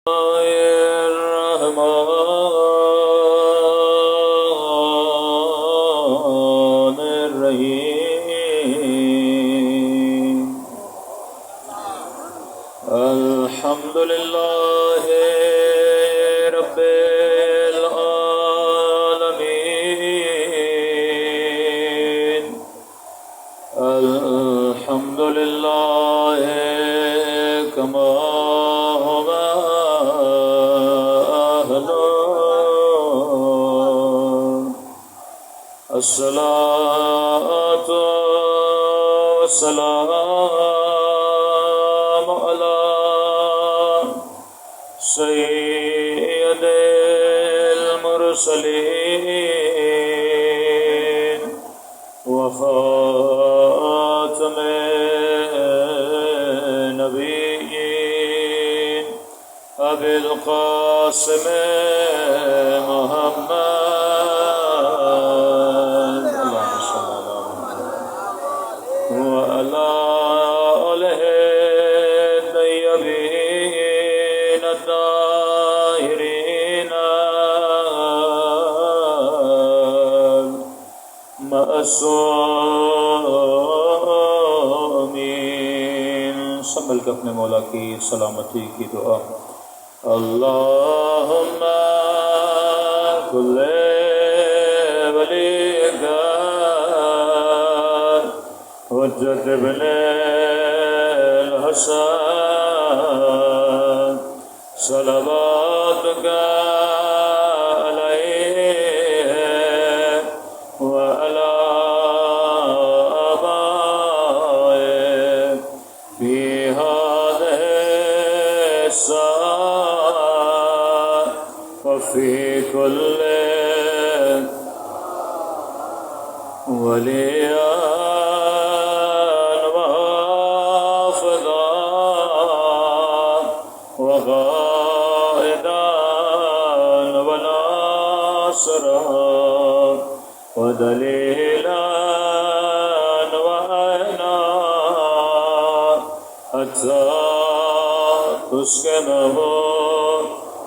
الرحمن الرحيم الحمد لله رب العالمين الحمد لله كما هو الصلاة والسلام على سيد المرسلين وخاتم النبيين أبي القاسم محمد وعلى آله الطيبين الطاهرين المعصومين. سنبھل کے اپنے مولا کی سلامتی کی دعا. اللہم کل ولیک حجت ابن الحسن صلواتک علیہ وعلی آبائہ فی هذه الساعة وفي كل وليا وغائدا وناصرا ودليلا وعينا حتى تسكنه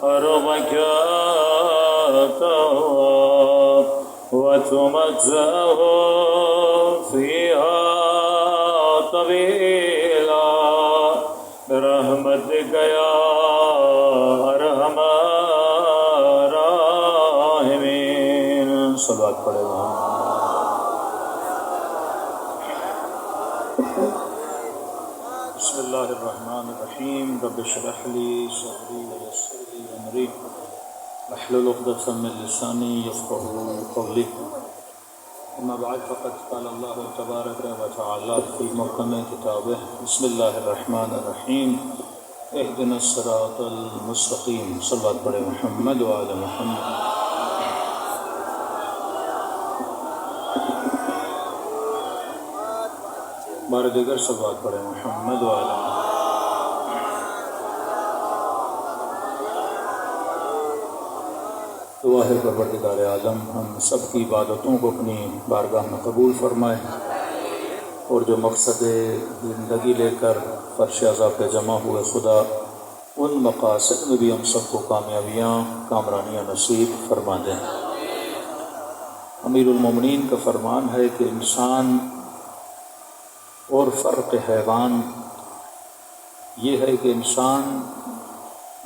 أرضك وتمتعه فيها طويلا برحمتك يا ارحم الراحمين. صلوات پڑھے گا. بسم اللہ الرحمن الرحیم. رب اشرح لي صدری ويسر لي امری واحلل عقدۃ من لسانی یفقهوا قولی. اما بعد فقد قال اللہ تبارک وتعالی فی محکم کتابہ. بسم اللہ الرحمن الرحیم. اهدنا الصراط المستقیم. صلوات پڑھے محمد وآل محمد. بار دیگر صلوات پڑھے محمد وآل محمد. دعا ہے پروردگار عالم ہم سب کی عبادتوں کو اپنی بارگاہ میں قبول فرمائے اور جو مقصد زندگی لے کر فرش عزا پہ جمع ہوئے خدا ان مقاصد میں بھی ہم سب کو کامیابیاں کامرانیاں نصیب فرما دیں. امیر المومنین کا فرمان ہے کہ انسان اور فرق حیوان یہ ہے کہ انسان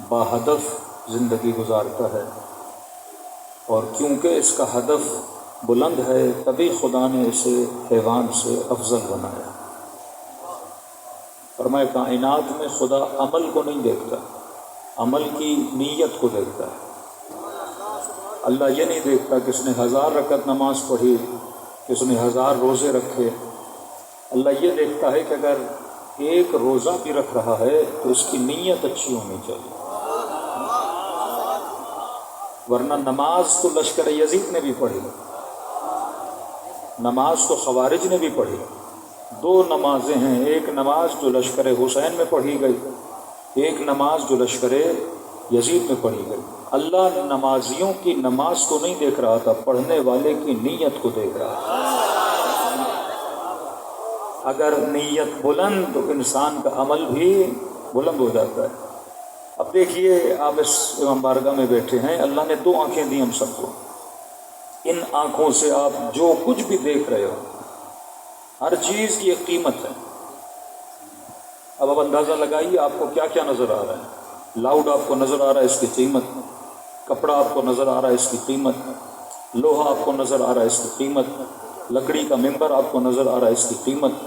باہدف زندگی گزارتا ہے اور کیونکہ اس کا ہدف بلند ہے تبھی خدا نے اسے حیوان سے افضل بنایا. فرمایا کائنات میں خدا عمل کو نہیں دیکھتا، عمل کی نیت کو دیکھتا ہے. اللہ یہ نہیں دیکھتا کہ اس نے 1000 رکعت نماز پڑھی، کہ اس نے 1000 روزے رکھے. اللہ یہ دیکھتا ہے کہ اگر ایک روزہ بھی رکھ رہا ہے تو اس کی نیت اچھی ہونی چاہیے. ورنہ نماز تو لشکر یزید نے بھی پڑھی، نماز تو خوارج نے بھی پڑھی. 2 نمازیں ہیں، ایک نماز جو لشکر حسین میں پڑھی گئی، ایک نماز جو لشکر یزید میں پڑھی گئی. اللہ نمازیوں کی نماز کو نہیں دیکھ رہا تھا، پڑھنے والے کی نیت کو دیکھ رہا تھا. اگر نیت بلند تو انسان کا عمل بھی بلند ہو جاتا ہے. اب دیکھیے آپ اس امام بارگاہ میں بیٹھے ہیں، اللہ نے 2 آنکھیں دی ہم سب کو، ان آنکھوں سے آپ جو کچھ بھی دیکھ رہے ہو ہر چیز کی ایک قیمت ہے۔ اب آپ اندازہ لگائیے آپ کو کیا کیا نظر آ رہا ہے۔ لاؤڈ آپ کو نظر آ رہا ہے، اس کی قیمت، کپڑا آپ کو نظر آ رہا ہے، اس کی قیمت، لوہا آپ کو نظر آ رہا ہے، اس کی قیمت، لکڑی کا ممبر آپ کو نظر آ رہا ہے، اس کی قیمت،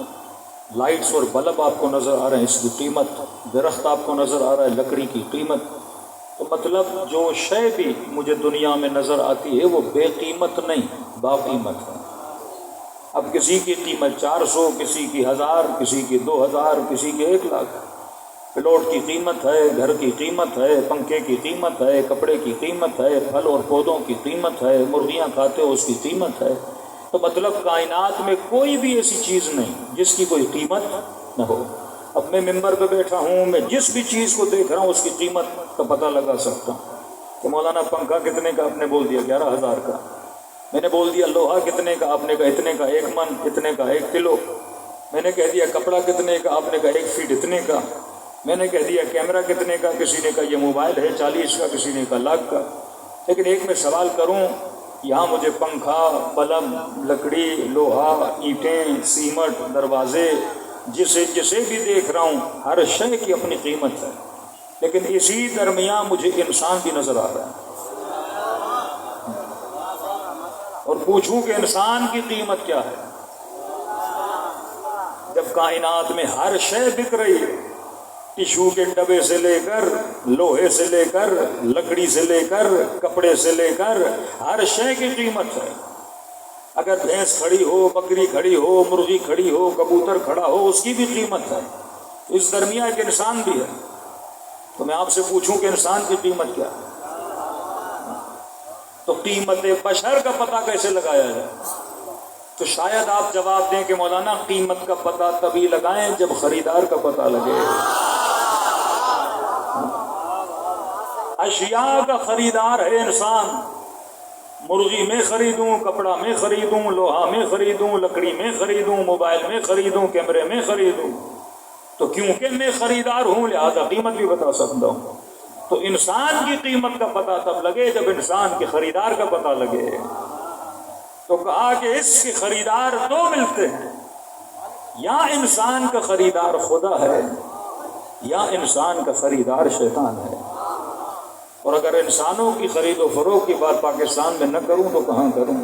لائٹس اور بلب آپ کو نظر آ رہے ہیں، اس کی قیمت، درخت آپ کو نظر آ رہا ہے، لکڑی کی قیمت۔ تو مطلب جو شے بھی مجھے دنیا میں نظر آتی ہے وہ بے قیمت نہیں، با قیمت ہے۔ اب کسی کی قیمت 400، کسی کی 1000، کسی کی 2000، کسی کی 1 لاکھ۔ پلاٹ کی قیمت ہے، گھر کی قیمت ہے، پنکھے کی قیمت ہے، کپڑے کی قیمت ہے، پھل اور پودوں کی قیمت ہے، مرغیاں کھاتے ہو اس کی قیمت ہے۔ تو مطلب کائنات میں کوئی بھی ایسی چیز نہیں جس کی کوئی قیمت نہ ہو۔ اب میں ممبر پہ بیٹھا ہوں، میں جس بھی چیز کو دیکھ رہا ہوں اس کی قیمت کا پتہ لگا سکتا ہوں کہ مولانا پنکھا کتنے کا، آپ نے بول دیا 11,000 کا۔ میں نے بول دیا لوہا کتنے کا، آپ نے کہا اتنے کا، 1 من اتنے کا، 1 کلو۔ میں نے کہہ دیا کپڑا کتنے کا، آپ نے کہا 1 فیٹ اتنے کا۔ میں نے کہہ دیا کیمرہ کتنے کا، کسی نے کہا یہ موبائل ہے 40 کا، کسی نے کہا 1,00,000 کا۔ لیکن ایک میں سوال کروں، یہاں مجھے پنکھا، بلب، لکڑی، لوہا، اینٹیں، سیمٹ، دروازے، جسے بھی دیکھ رہا ہوں ہر شے کی اپنی قیمت ہے، لیکن اسی درمیان مجھے انسان بھی نظر آ رہا ہے۔ اور پوچھوں کہ انسان کی قیمت کیا ہے؟ جب کائنات میں ہر شے بک رہی ہے، ٹیشو کے ڈبے سے لے کر، لوہے سے لے کر، لکڑی سے لے کر، کپڑے سے لے کر، ہر شے کی قیمت ہے۔ اگر بھینس کھڑی ہو، بکری کھڑی ہو، مرغی کھڑی ہو، کبوتر کھڑا ہو، اس کی بھی قیمت ہے۔ اس درمیان ایک انسان بھی ہے۔ تو میں آپ سے پوچھوں کہ انسان کی قیمت کیا ہے؟ تو قیمت بشر کا پتہ کیسے لگایا جائے؟ تو شاید آپ جواب دیں کہ مولانا قیمت کا پتہ تبھی لگائیں جب خریدار کا پتہ لگے۔ اشیاء کا خریدار ہے انسان۔ مرغی میں خریدوں، کپڑا میں خریدوں، لوہا میں خریدوں، لکڑی میں خریدوں، موبائل میں خریدوں، کیمرے میں خریدوں، تو کیونکہ میں خریدار ہوں لہذا قیمت بھی بتا سکتا ہوں۔ تو انسان کی قیمت کا پتہ تب لگے جب انسان کے خریدار کا پتہ لگے۔ تو کہا کہ اس کے خریدار 2 ملتے ہیں، یا انسان کا خریدار خدا ہے یا انسان کا خریدار شیطان ہے۔ اور اگر انسانوں کی خرید و فروخت کی بات پاکستان میں نہ کروں تو کہاں کروں؟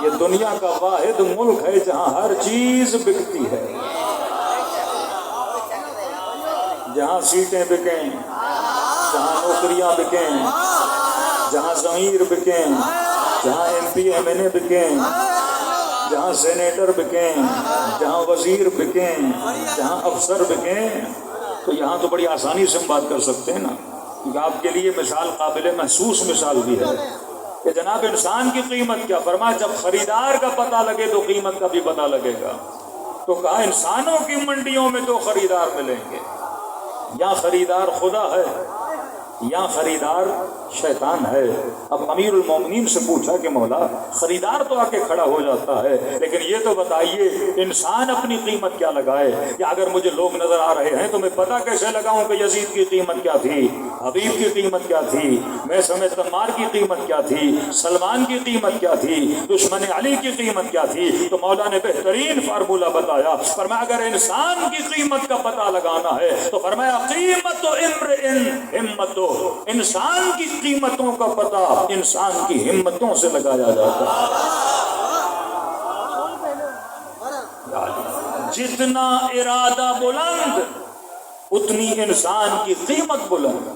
یہ دنیا کا واحد ملک ہے جہاں ہر چیز بکتی ہے، جہاں سیٹیں بکیں، جہاں نوکریاں بکیں، جہاں ضمیر بکیں، جہاں MP MNA بکیں، جہاں سینیٹر بکیں، جہاں وزیر بکیں، جہاں افسر بکیں، تو یہاں تو بڑی آسانی سے ہم بات کر سکتے ہیں نا، کیونکہ آپ کے لیے مثال قابل محسوس مثال بھی ہے کہ جناب انسان کی قیمت کیا؟ فرمایا جب خریدار کا پتہ لگے تو قیمت کا بھی پتہ لگے گا۔ تو کہا انسانوں کی منڈیوں میں 2 خریدار ملیں گے، یا خریدار خدا ہے یا خریدار شیطان ہے۔ اب امیر المومنین سے پوچھا کہ مولا خریدار تو آ کے کھڑا ہو جاتا ہے، لیکن یہ تو بتائیے انسان اپنی قیمت کیا لگائے؟ یا اگر مجھے لوگ نظر آ رہے ہیں تو میں پتہ کیسے لگاؤں کہ یزید کی قیمت کیا تھی، حبیب کی قیمت کیا تھی، میں سمیت تمار کی قیمت کیا تھی، سلمان کی قیمت کیا تھی، دشمن علی کی قیمت کیا تھی؟ تو مولا نے بہترین فارمولہ بتایا، فرمایا اگر انسان کی قیمت کا پتہ لگانا ہے تو فرمایا قیمت امرئ ہمت، انسان کی قیمتوں کا پتہ انسان کی ہمتوں سے لگایا جاتا ہے۔ جتنا ارادہ بلند اتنی انسان کی قیمت بلند۔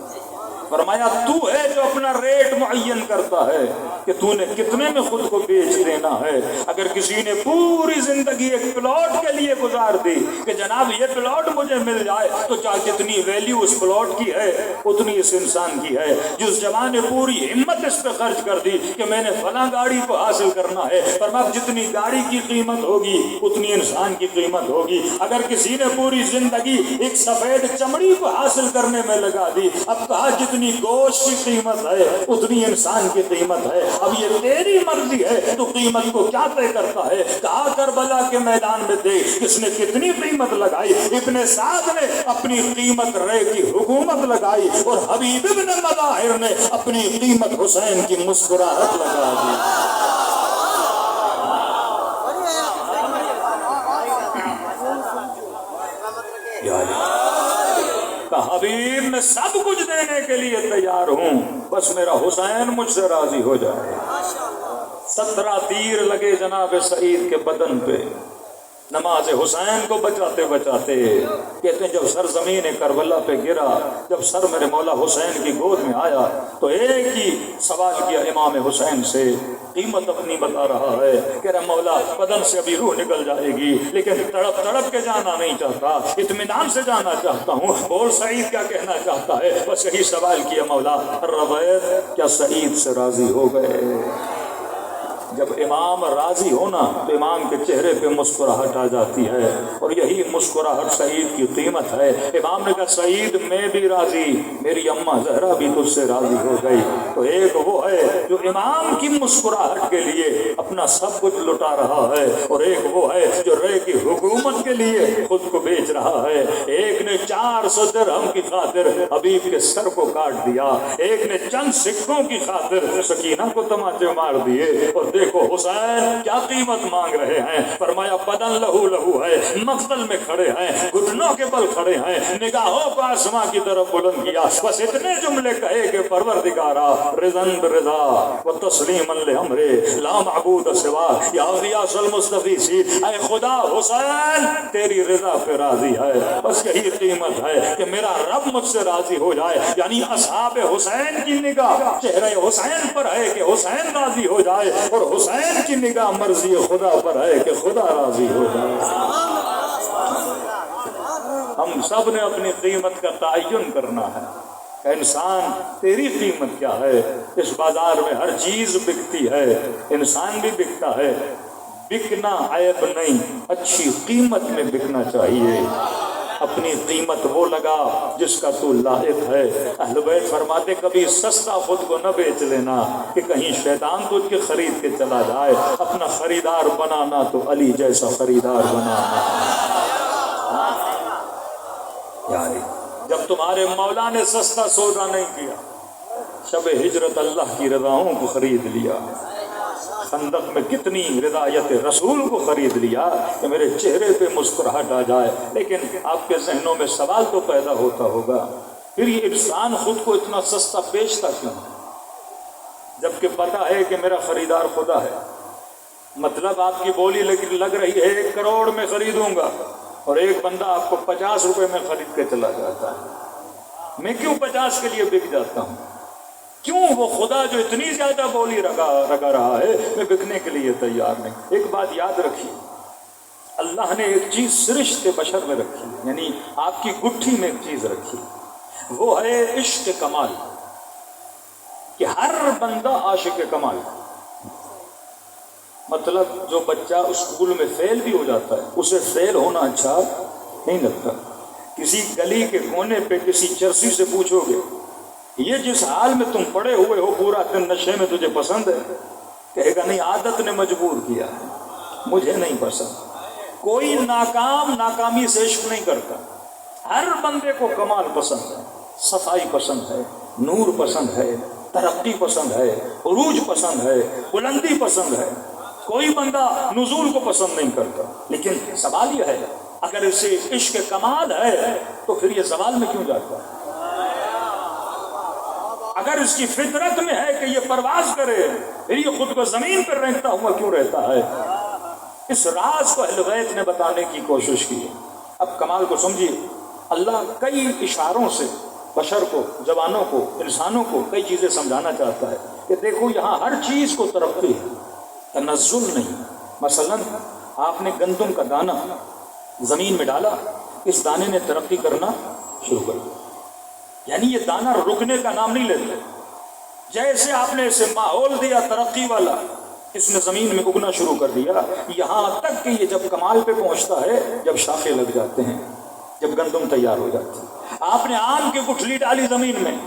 فرمایا تو ہے جو اپنا ریٹ معین کرتا ہے کہ تو نے کتنے میں خود کو بیچ دینا ہے۔ اگر کسی نے پوری زندگی ایک پلاٹ کے لیے گزار دی کہ جناب یہ پلاٹ مجھے مل جائے، تو جتنی ویلیو اس پلاٹ کی ہے اتنی اس انسان کی ہے۔ جس جوان نے پوری ہمت اس پہ خرچ کر دی کہ میں نے فلاں گاڑی کو حاصل کرنا ہے، فرمایا جتنی گاڑی کی قیمت ہوگی اتنی انسان کی قیمت ہوگی۔ اگر کسی نے پوری زندگی ایک سفید چمڑی کو حاصل کرنے میں لگا دی، اب کہا جتنی جتنی گوشت کی قیمت ہے اتنی انسان کی قیمت ہے. اب یہ تیری مرضی ہے تو قیمت کو کیا طے کرتا ہے. کہا کربلا کے میدان میں دیکھ کس نے کتنی قیمت لگائی. ابن سعد نے اپنی قیمت رے کی حکومت لگائی اور حبیب ابن مظاہر نے اپنی قیمت حسین کی مسکراہٹ لگا دی. حبیب میں سب کچھ دینے کے لیے تیار ہوں بس میرا حسین مجھ سے راضی ہو جائے. 17 تیر لگے جناب سعید کے بدن پہ نماز حسین کو بچاتے بچاتے. کہتے ہیں جب سر زمین کربلا پہ گرا, جب سر میرے مولا حسین کی گود میں آیا تو ایک ہی سوال کیا امام حسین سے, قیمت اپنی بتا رہا ہے, کہہ رہا مولا بدن سے ابھی روح نکل جائے گی لیکن تڑپ تڑپ کے جانا نہیں چاہتا, اطمینان سے جانا چاہتا ہوں. اور سعید کیا کہنا چاہتا ہے, بس یہی سوال کیا مولا رضیت, کیا سعید سے راضی ہو گئے. جب امام راضی ہونا تو امام کے چہرے پہ مسکراہٹ آ جاتی ہے اور یہی مسکراہٹ سعید کی قیمت ہے. امام نے کہا سعید میں بھی راضی, میری اماں زہرا بھی تجھ سے راضی ہو گئی. تو ایک وہ ہے جو امام کی مسکراہٹ کے لیے اپنا سب کچھ لٹا رہا ہے اور ایک وہ ہے جو رے کی حکومت کے لیے خود کو بیچ رہا ہے. ایک نے 400 درہم کی خاطر حبیب کے سر کو کاٹ دیا, ایک نے چند سکوں کی خاطر سکینہ کو تماچے مار دیے. اور دیکھو حسین کیا قیمت مانگ رہے ہیں. فرمایا بدن لہو لہو ہے, مقتل میں کھڑے ہیں, گھٹنوں کے بل کھڑے ہیں, نگاہوں کو آسماں کی طرف بلند کیا, بس اتنے جملے کہے کہ پروردگارا رضن برضا و تسلیما لامرے لا معبود سوا یا غیاث المصطفی سی, اے خدا حسین تیری رضا پہ راضی ہے, بس یہی قیمت ہے کہ میرا رب مجھ سے راضی ہو جائے. یعنی اصحاب حسین کی نگاہ چہرے حسین پر ہے کہ حسین راضی ہو جائے اور حسین کی نگاہ مرضی خدا پر ہے کہ خدا راضی ہو جائے. ہم سب نے اپنی قیمت کا تعین کرنا ہے کہ انسان تیری قیمت کیا ہے. اس بازار میں ہر چیز بکتی ہے, انسان بھی بکتا ہے. بکنا عیب نہیں, اچھی قیمت میں بکنا چاہیے. اپنی قیمت وہ لگا جس کا تو لائق ہے. اہل بیت فرماتے کبھی سستا خود کو نہ بیچ لینا کہ کہیں شیطان تجھ کے خرید کے چلا جائے. اپنا خریدار بنانا تو علی جیسا خریدار بنانا. یعنی جب تمہارے مولا نے سستا سودا نہیں کیا, شب ہجرت اللہ کی رضاؤں کو خرید لیا, خندق میں کتنی رضایت رسول کو خرید لیا کہ میرے چہرے پہ مسکراہٹ آ جائے. لیکن آپ کے ذہنوں میں سوال تو پیدا ہوتا ہوگا, پھر یہ انسان خود کو اتنا سستا بیچتا کیوں جبکہ پتہ ہے کہ میرا خریدار خدا ہے. مطلب آپ کی بولی لگ رہی ہے 1 کروڑ میں خریدوں گا اور ایک بندہ آپ کو 50 روپے میں خرید کے چلا جاتا ہے. میں کیوں 50 کے لیے بک جاتا ہوں؟ کیوں وہ خدا جو اتنی زیادہ بولی رگا رہا ہے میں بکنے کے لیے تیار نہیں. ایک بات یاد رکھیے, اللہ نے ایک چیز سرشت بشر میں رکھی, یعنی آپ کی گٹھی میں ایک چیز رکھی, وہ ہے عشق کمال, کہ ہر بندہ عاشق کمال. مطلب جو بچہ اسکول میں فیل بھی ہو جاتا ہے اسے فیل ہونا اچھا نہیں لگتا. کسی گلی کے کونے پہ کسی چرسی سے پوچھو گے یہ جس حال میں تم پڑے ہوئے ہو پورا دن نشے میں تجھے پسند ہے؟ کہے گا نہیں, عادت نے مجبور کیا ہے, مجھے نہیں پسند. کوئی ناکامی سے عشق نہیں کرتا. ہر بندے کو کمال پسند ہے, صفائی پسند ہے, نور پسند ہے, ترقی پسند ہے, عروج پسند ہے, بلندی پسند ہے. کوئی بندہ نزول کو پسند نہیں کرتا. لیکن سوال یہ ہے اگر اسے عشق کمال ہے تو پھر یہ زوال میں کیوں جاتا ہے؟ اگر اس کی فطرت میں ہے کہ یہ پرواز کرے پھر یہ خود کو زمین پر رہتا ہوا کیوں رہتا ہے؟ اس راز کو اہل بیت نے بتانے کی کوشش کی. اب کمال کو سمجھیے, اللہ کئی اشاروں سے بشر کو, جوانوں کو, انسانوں کو کئی چیزیں سمجھانا چاہتا ہے کہ دیکھو یہاں ہر چیز کو ترقی ہے, تنزل نہیں. مثلا آپ نے گندم کا دانہ زمین میں ڈالا, اس دانے نے ترقی کرنا شروع کر دیا, یعنی یہ دانہ رکنے کا نام نہیں لیتے. جیسے آپ نے اسے ماحول دیا ترقی والا, اس نے زمین میں اگنا شروع کر دیا, یہاں تک کہ یہ جب کمال پہ پہنچتا ہے جب شاخیں لگ جاتے ہیں, جب گندم تیار ہو جاتی ہے. آپ نے آم کی گٹھلی ڈالی زمین میں,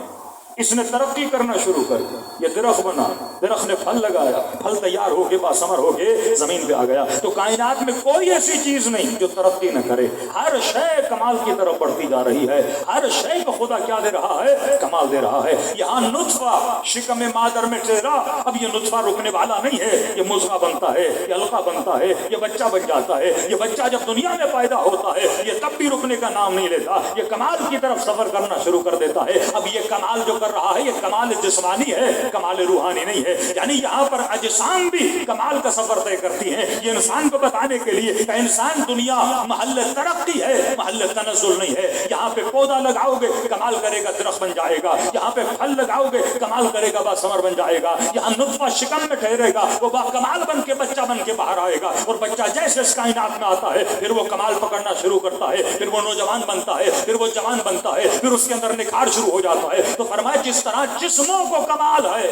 اس نے ترقی کرنا شروع کر دیا، یہ درخت بنا، درخت نے پھل لگایا، پھل تیار ہو کے باثمر ہو کے زمین پہ آ گیا۔ تو کائنات میں کوئی ایسی چیز نہیں جو ترقی نہ کرے، ہر شے کمال کی طرف بڑھتی جا رہی ہے، ہر شے کو خدا کیا دے رہا ہے؟ کمال دے رہا ہے۔ یہاں نطفہ شکم مادر میں ٹھہرا، اب یہ نطفہ رکنے والا نہیں ہے، یہ مضغہ بنتا ہے، یہ حلقہ بنتا ہے، یہ بچہ بن جاتا ہے۔ یہ بچہ جب دنیا میں پیدا ہوتا ہے یہ تب بھی رکنے کا نام نہیں لیتا، یہ کمال کی طرف سفر کرنا شروع کر دیتا ہے۔ اب یہ کمال جو کر رہا ہے یہ کمال جسمانی ہے، کمال روحانی نہیں ہے۔ یعنی یہاں پر اجسام بھی کمال کا سفر طے کرتی ہیں، یہ انسان کو بتانے کے لیے کہ انسان دنیا محل ترقی ہے، محل تنزل نہیں ہے۔ یہاں پہ پودا لگاؤ گے کمال کرے گا، درخت بن جائے گا، یہاں پہ پھل لگاؤ گے کمال کرے گا، باثمر بن جائے گا۔ یہاں نطفہ شکم میں ٹھہرے گا، وہ با کمال بن کے بچہ بن کے باہر آئے گا، اور بچہ جیسے اس کائنات میں آتا ہے پھر وہ کمال پکڑنا شروع کرتا ہے، پھر وہ نوجوان بنتا ہے، پھر وہ جوان بنتا ہے، پھر اس کے اندر نکھار شروع ہو جاتا ہے۔ تو فرمایا جس طرح جسموں کو کمال ہے،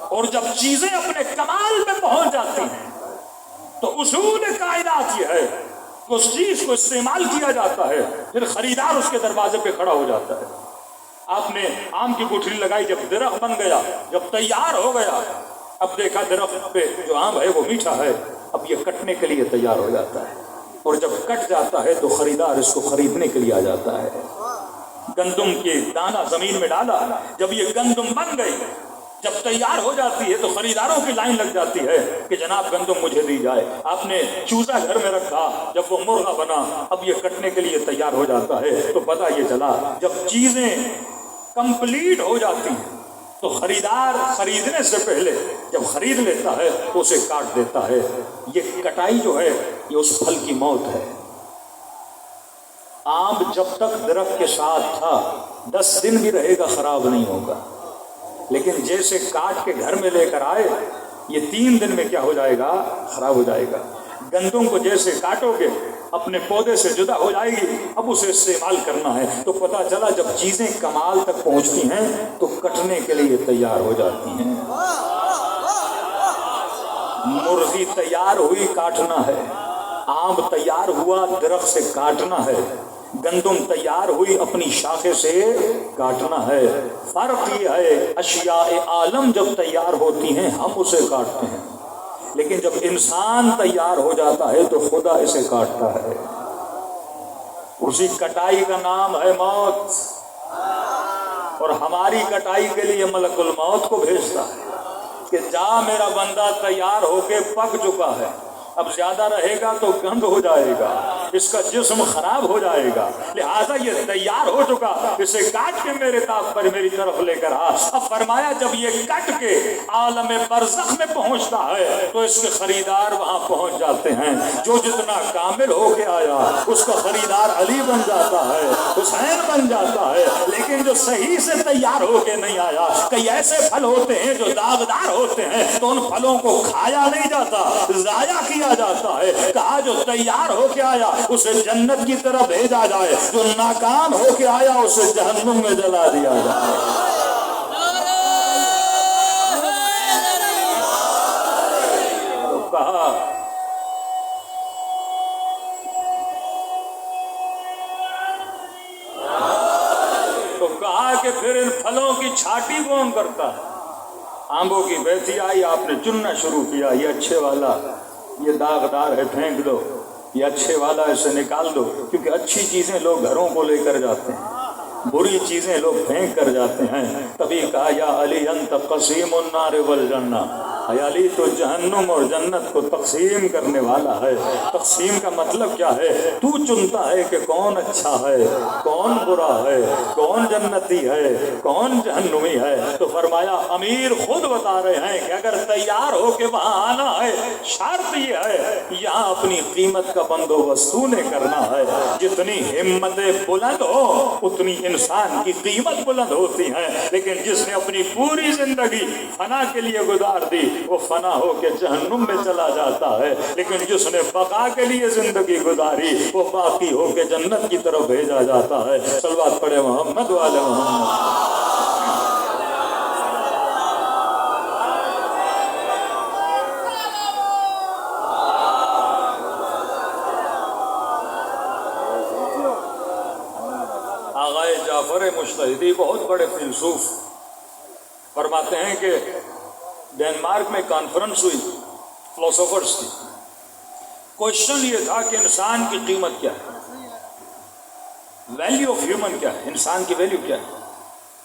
اور جب چیزیں اپنے کمال پہ پہنچ جاتی ہیں تو اصول کائنات یہ ہے کہ اس چیز کو استعمال کیا جاتا ہے، پھر خریدار اس کے دروازے پہ کھڑا ہو جاتا ہے۔ آپ نے آم کی گٹھلی لگائی، جب درخت بن گیا، جب تیار ہو گیا، اب دیکھا درخت پہ جو آم ہے وہ میٹھا ہے، اب یہ کٹنے کے لیے تیار ہو جاتا ہے، اور جب کٹ جاتا ہے تو خریدار اس کو خریدنے کے لیے آ جاتا ہے۔ گندم کے دانہ زمین میں ڈالا، جب یہ گندم بن گئی، جب تیار ہو جاتی ہے تو خریداروں کی لائن لگ جاتی ہے کہ جناب گندم مجھے دی جائے۔ آپ نے چوزا گھر میں رکھا، جب وہ مرغا بنا، اب یہ کٹنے کے لیے تیار ہو جاتا ہے، تو پتہ یہ چلا جب چیزیں کمپلیٹ ہو جاتی ہیں تو خریدار خریدنے سے پہلے جب خرید لیتا ہے تو اسے کاٹ دیتا ہے۔ یہ کٹائی جو ہے یہ اس پھل کی موت ہے۔ آم جب تک درخت کے ساتھ تھا 10 دن بھی رہے گا، خراب نہیں ہوگا، لیکن جیسے کاٹ کے گھر میں لے کر آئے یہ 3 دن میں کیا ہو جائے گا؟ خراب ہو جائے گا۔ گندم کو جیسے کاٹو گے اپنے پودے سے جدا ہو جائے گی، اب اسے استعمال کرنا ہے۔ تو پتہ چلا جب چیزیں کمال تک پہنچتی ہیں تو کٹنے کے لیے تیار ہو جاتی ہیں۔ مرغی تیار ہوئی، کاٹنا ہے۔ آم تیار ہوا، درخت سے کاٹنا ہے۔ گندم تیار ہوئی، اپنی شاخے سے کاٹنا ہے۔ فرق یہ ہے اشیاء عالم جب تیار ہوتی ہیں ہم اسے کاٹتے ہیں، لیکن جب انسان تیار ہو جاتا ہے تو خدا اسے کاٹتا ہے۔ اسی کٹائی کا نام ہے موت، اور ہماری کٹائی کے لیے ملک الموت کو بھیجتا ہے کہ جا میرا بندہ تیار ہو کے پک چکا ہے، اب زیادہ رہے گا تو گند ہو جائے گا، اس کا جسم خراب ہو جائے گا، لہذا یہ تیار ہو چکا، اسے کاٹ کے میرے طاق پر میری طرف لے کر آ۔ اب فرمایا جب یہ کٹ کے عالم برزخ میں پہنچتا ہے تو اس کے خریدار وہاں پہنچ جاتے ہیں۔ جو جتنا کامل ہو کے آیا اس کا خریدار علی بن جاتا ہے، حسین بن جاتا ہے، لیکن جو صحیح سے تیار ہو کے نہیں آیا، کئی ایسے پھل ہوتے ہیں جو داغدار ہوتے ہیں تو ان پھلوں کو کھایا نہیں جاتا، ضائع کیا جاتا ہے۔ کہا جو تیار ہو کے آیا اسے جنت کی طرف بھیجا جائے، جو ناکام ہو کے آیا اسے جہنم میں جلا دیا جائے۔ تو کہا کہ پھر ان پھلوں کی چھاٹی کون کرتا ہے؟ آمبوں کی بیٹھی آئی، آپ نے چننا شروع کیا، یہ اچھے والا، یہ داغدار ہے پھینک دو، یہ اچھے والا اسے نکال دو، کیونکہ اچھی چیزیں لوگ گھروں کو لے کر جاتے ہیں، بری چیزیں لوگ پھینک کر جاتے ہیں۔ تبھی کہا یا علی انت قسیم النار والجنہ، اے علی تو جہنم اور جنت کو تقسیم کرنے والا ہے۔ تقسیم کا مطلب کیا ہے؟ تو چنتا ہے کہ کون اچھا ہے، کون برا ہے، کون جنتی ہے، کون جہنمی ہے۔ تو فرمایا امیر خود بتا رہے ہیں کہ اگر تیار ہو کے وہاں آنا ہے شرط یہ ہے یہاں اپنی قیمت کا بندوبست تو نے کرنا ہے۔ جتنی ہمت بلند ہو اتنی انسان کی قیمت بلند ہوتی ہے، لیکن جس نے اپنی پوری زندگی فنا کے لیے گزار دی وہ فنا ہو کے جہنم میں چلا جاتا ہے، لیکن جس نے بقا کے لیے زندگی گزاری وہ باقی ہو کے جنت کی طرف بھیجا جاتا ہے۔ صلوات پڑھے محمد والے محمد۔ مجتہدی بہت بڑے فیلسوف فرماتے ہیں کہ ڈینمارک میں کانفرنس ہوئی فلاسفرز کی. کوشچن یہ تھا کہ انسان کی قیمت کیا ہے، ویلیو آف ہیومن کیا ہے، انسان کی ویلیو کیا ہے.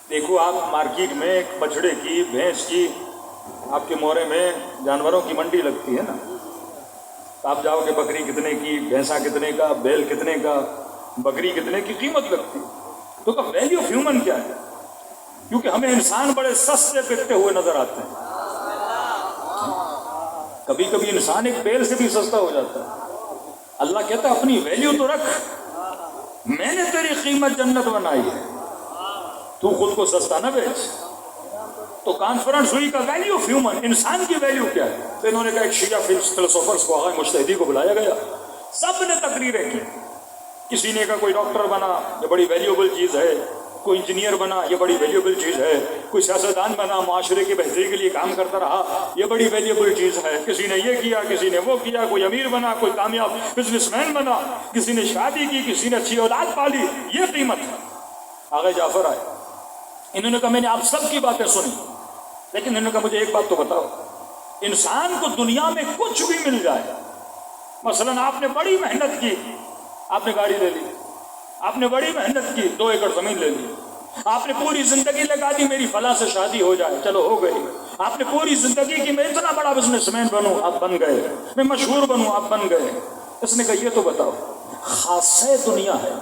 دیکھو آپ مارکیٹ میں ایک بچڑے کی، بھینس کی، آپ کے مورے میں جانوروں کی منڈی لگتی ہے نا، آپ جاؤ کہ بکری کتنے کی، بھینسا کتنے کا، بیل کتنے کا، بکری کتنے کی قیمت لگتی ہے. تو ویلیو آف ہیومن کیا ہے؟ کیونکہ ہمیں انسان بڑے سستے بکتے ہوئے نظر آتے ہیں. کبھی کبھی انسان ایک بیل سے بھی سستا ہو جاتا ہے. اللہ کہتا ہے اپنی ویلیو تو رکھ، میں نے تیری قیمت جنت بنائی ہے، تو خود کو سستا نہ بیچ. تو کانفرنس ہوئی کا ویلیو آف ہیومن، انسان کی ویلیو کیا ہے. تو انہوں نے کہا ایک شیعہ فلسفرز کو، آغا مجتہدی کو بلایا گیا، سب نے تقریریں کی. کسی نے کہا کوئی ڈاکٹر بنا یہ بڑی ویلیوبل چیز ہے، کوئی انجینئر بنا یہ بڑی ویلیوبل چیز ہے، کوئی سیاستدان بنا معاشرے کی بہتری کے لیے کام کرتا رہا یہ بڑی ویلیوبل چیز ہے. کسی نے یہ کیا، کسی نے وہ کیا، کوئی امیر بنا، کوئی کامیاب بزنس مین بنا، کسی نے شادی کی، کسی نے اچھی اولاد پالی، یہ قیمت ہے. آغا جعفر آئے، انہوں نے کہا میں نے آپ سب کی باتیں سنی، لیکن انہوں نے کہا مجھے ایک بات تو بتاؤ، انسان کو دنیا میں کچھ بھی مل جائے، مثلا آپ نے بڑی محنت کی، آپ نے گاڑی لے لی، آپ نے بڑی محنت کی 2 ایکڑ زمین لے لی، آپ نے پوری زندگی لگا دی میری فلاں سے شادی ہو جائے، چلو ہو گئی. آپ نے پوری زندگی کی میں اتنا بڑا بزنس مین بنوں، آپ بن گئے، میں مشہور بنوں، آپ بن گئے. اس نے کہا یہ تو بتاؤ، خاصہ دنیا ہے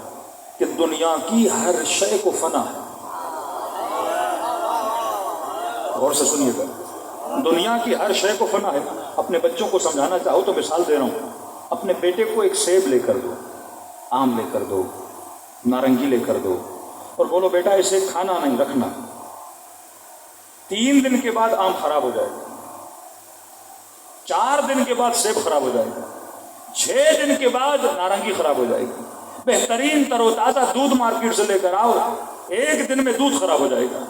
کہ دنیا کی ہر شے کو فنا ہے. غور سے سنیے گا، دنیا کی ہر شے کو فنا ہے. اپنے بچوں کو سمجھانا چاہو تو مثال دے رہا ہوں، اپنے بیٹے کو ایک سیب لے کر دو، آم لے کر دو، نارنگی لے کر دو، اور بولو بیٹا اسے کھانا نہیں رکھنا. 3 دن کے بعد آم خراب ہو جائے گا، 4 دن کے بعد سیب خراب ہو جائے گا، 6 دن کے بعد نارنگی خراب ہو جائے گی. بہترین تر و تازہ دودھ مارکیٹ سے لے کر آؤ، 1 دن میں دودھ خراب ہو جائے گا.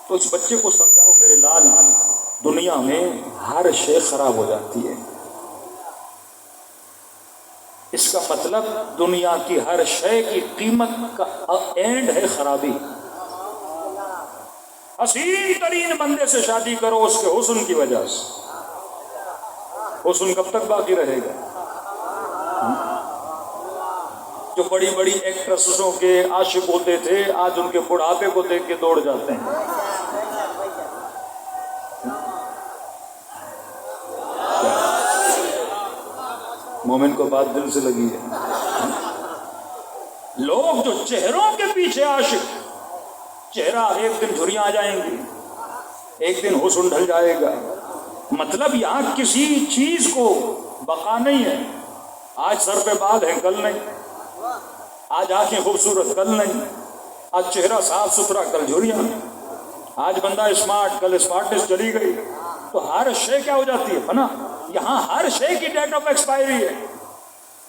تو اس بچے کو سمجھاؤ میرے لال، دنیا میں ہر شے خراب ہو جاتی ہے. اس کا مطلب دنیا کی ہر شے کی قیمت کا اینڈ ہے خرابی. حسین ترین بندے سے شادی کرو اس کے حسن کی وجہ سے، حسن کب تک باقی رہے گا؟ جو بڑی بڑی ایکٹریسوں کے عاشق ہوتے تھے آج ان کے بڑھاپے کو دیکھ کے دوڑ جاتے ہیں. مومن کو بات دل سے لگی ہے. لوگ جو چہروں کے پیچھے عاشق، چہرہ ایک دن جھریاں آ جائیں گی، ایک دن حسن ڈھل جائے گا. مطلب یہاں کسی چیز کو بقا نہیں ہے. آج سر پہ بال ہے کل نہیں، آج آنکھیں خوبصورت کل نہیں، آج چہرہ صاف ستھرا کل جھریاں، آج بندہ اسمارٹ کل اسمارٹنس چلی گئی. تو ہر شے کیا ہو جاتی ہے فنا. یہاں ہر شے کی ڈیٹ آف ایکسپائری ہے.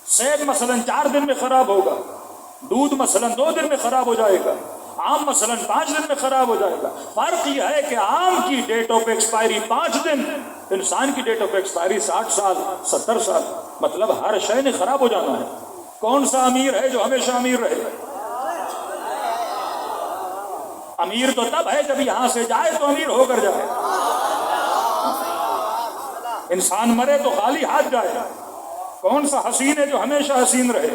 سیب مثلا 4 دن میں خراب ہوگا، دودھ مثلا 2 دن میں خراب ہو جائے گا، آم مثلا 5 دن میں خراب ہو جائے گا. فرق یہ ہے کہ آم کی ڈیٹ آف ایکسپائری 5 دن، انسان کی ڈیٹ آف ایکسپائری 60 سال 70 سال. مطلب ہر شے نے خراب ہو جانا ہے. کون سا امیر ہے جو ہمیشہ امیر رہے؟ امیر تو تب ہے جب یہاں سے جائے تو امیر ہو کر جائے. انسان مرے تو خالی ہاتھ جائے. کون سا حسین ہے جو ہمیشہ حسین رہے؟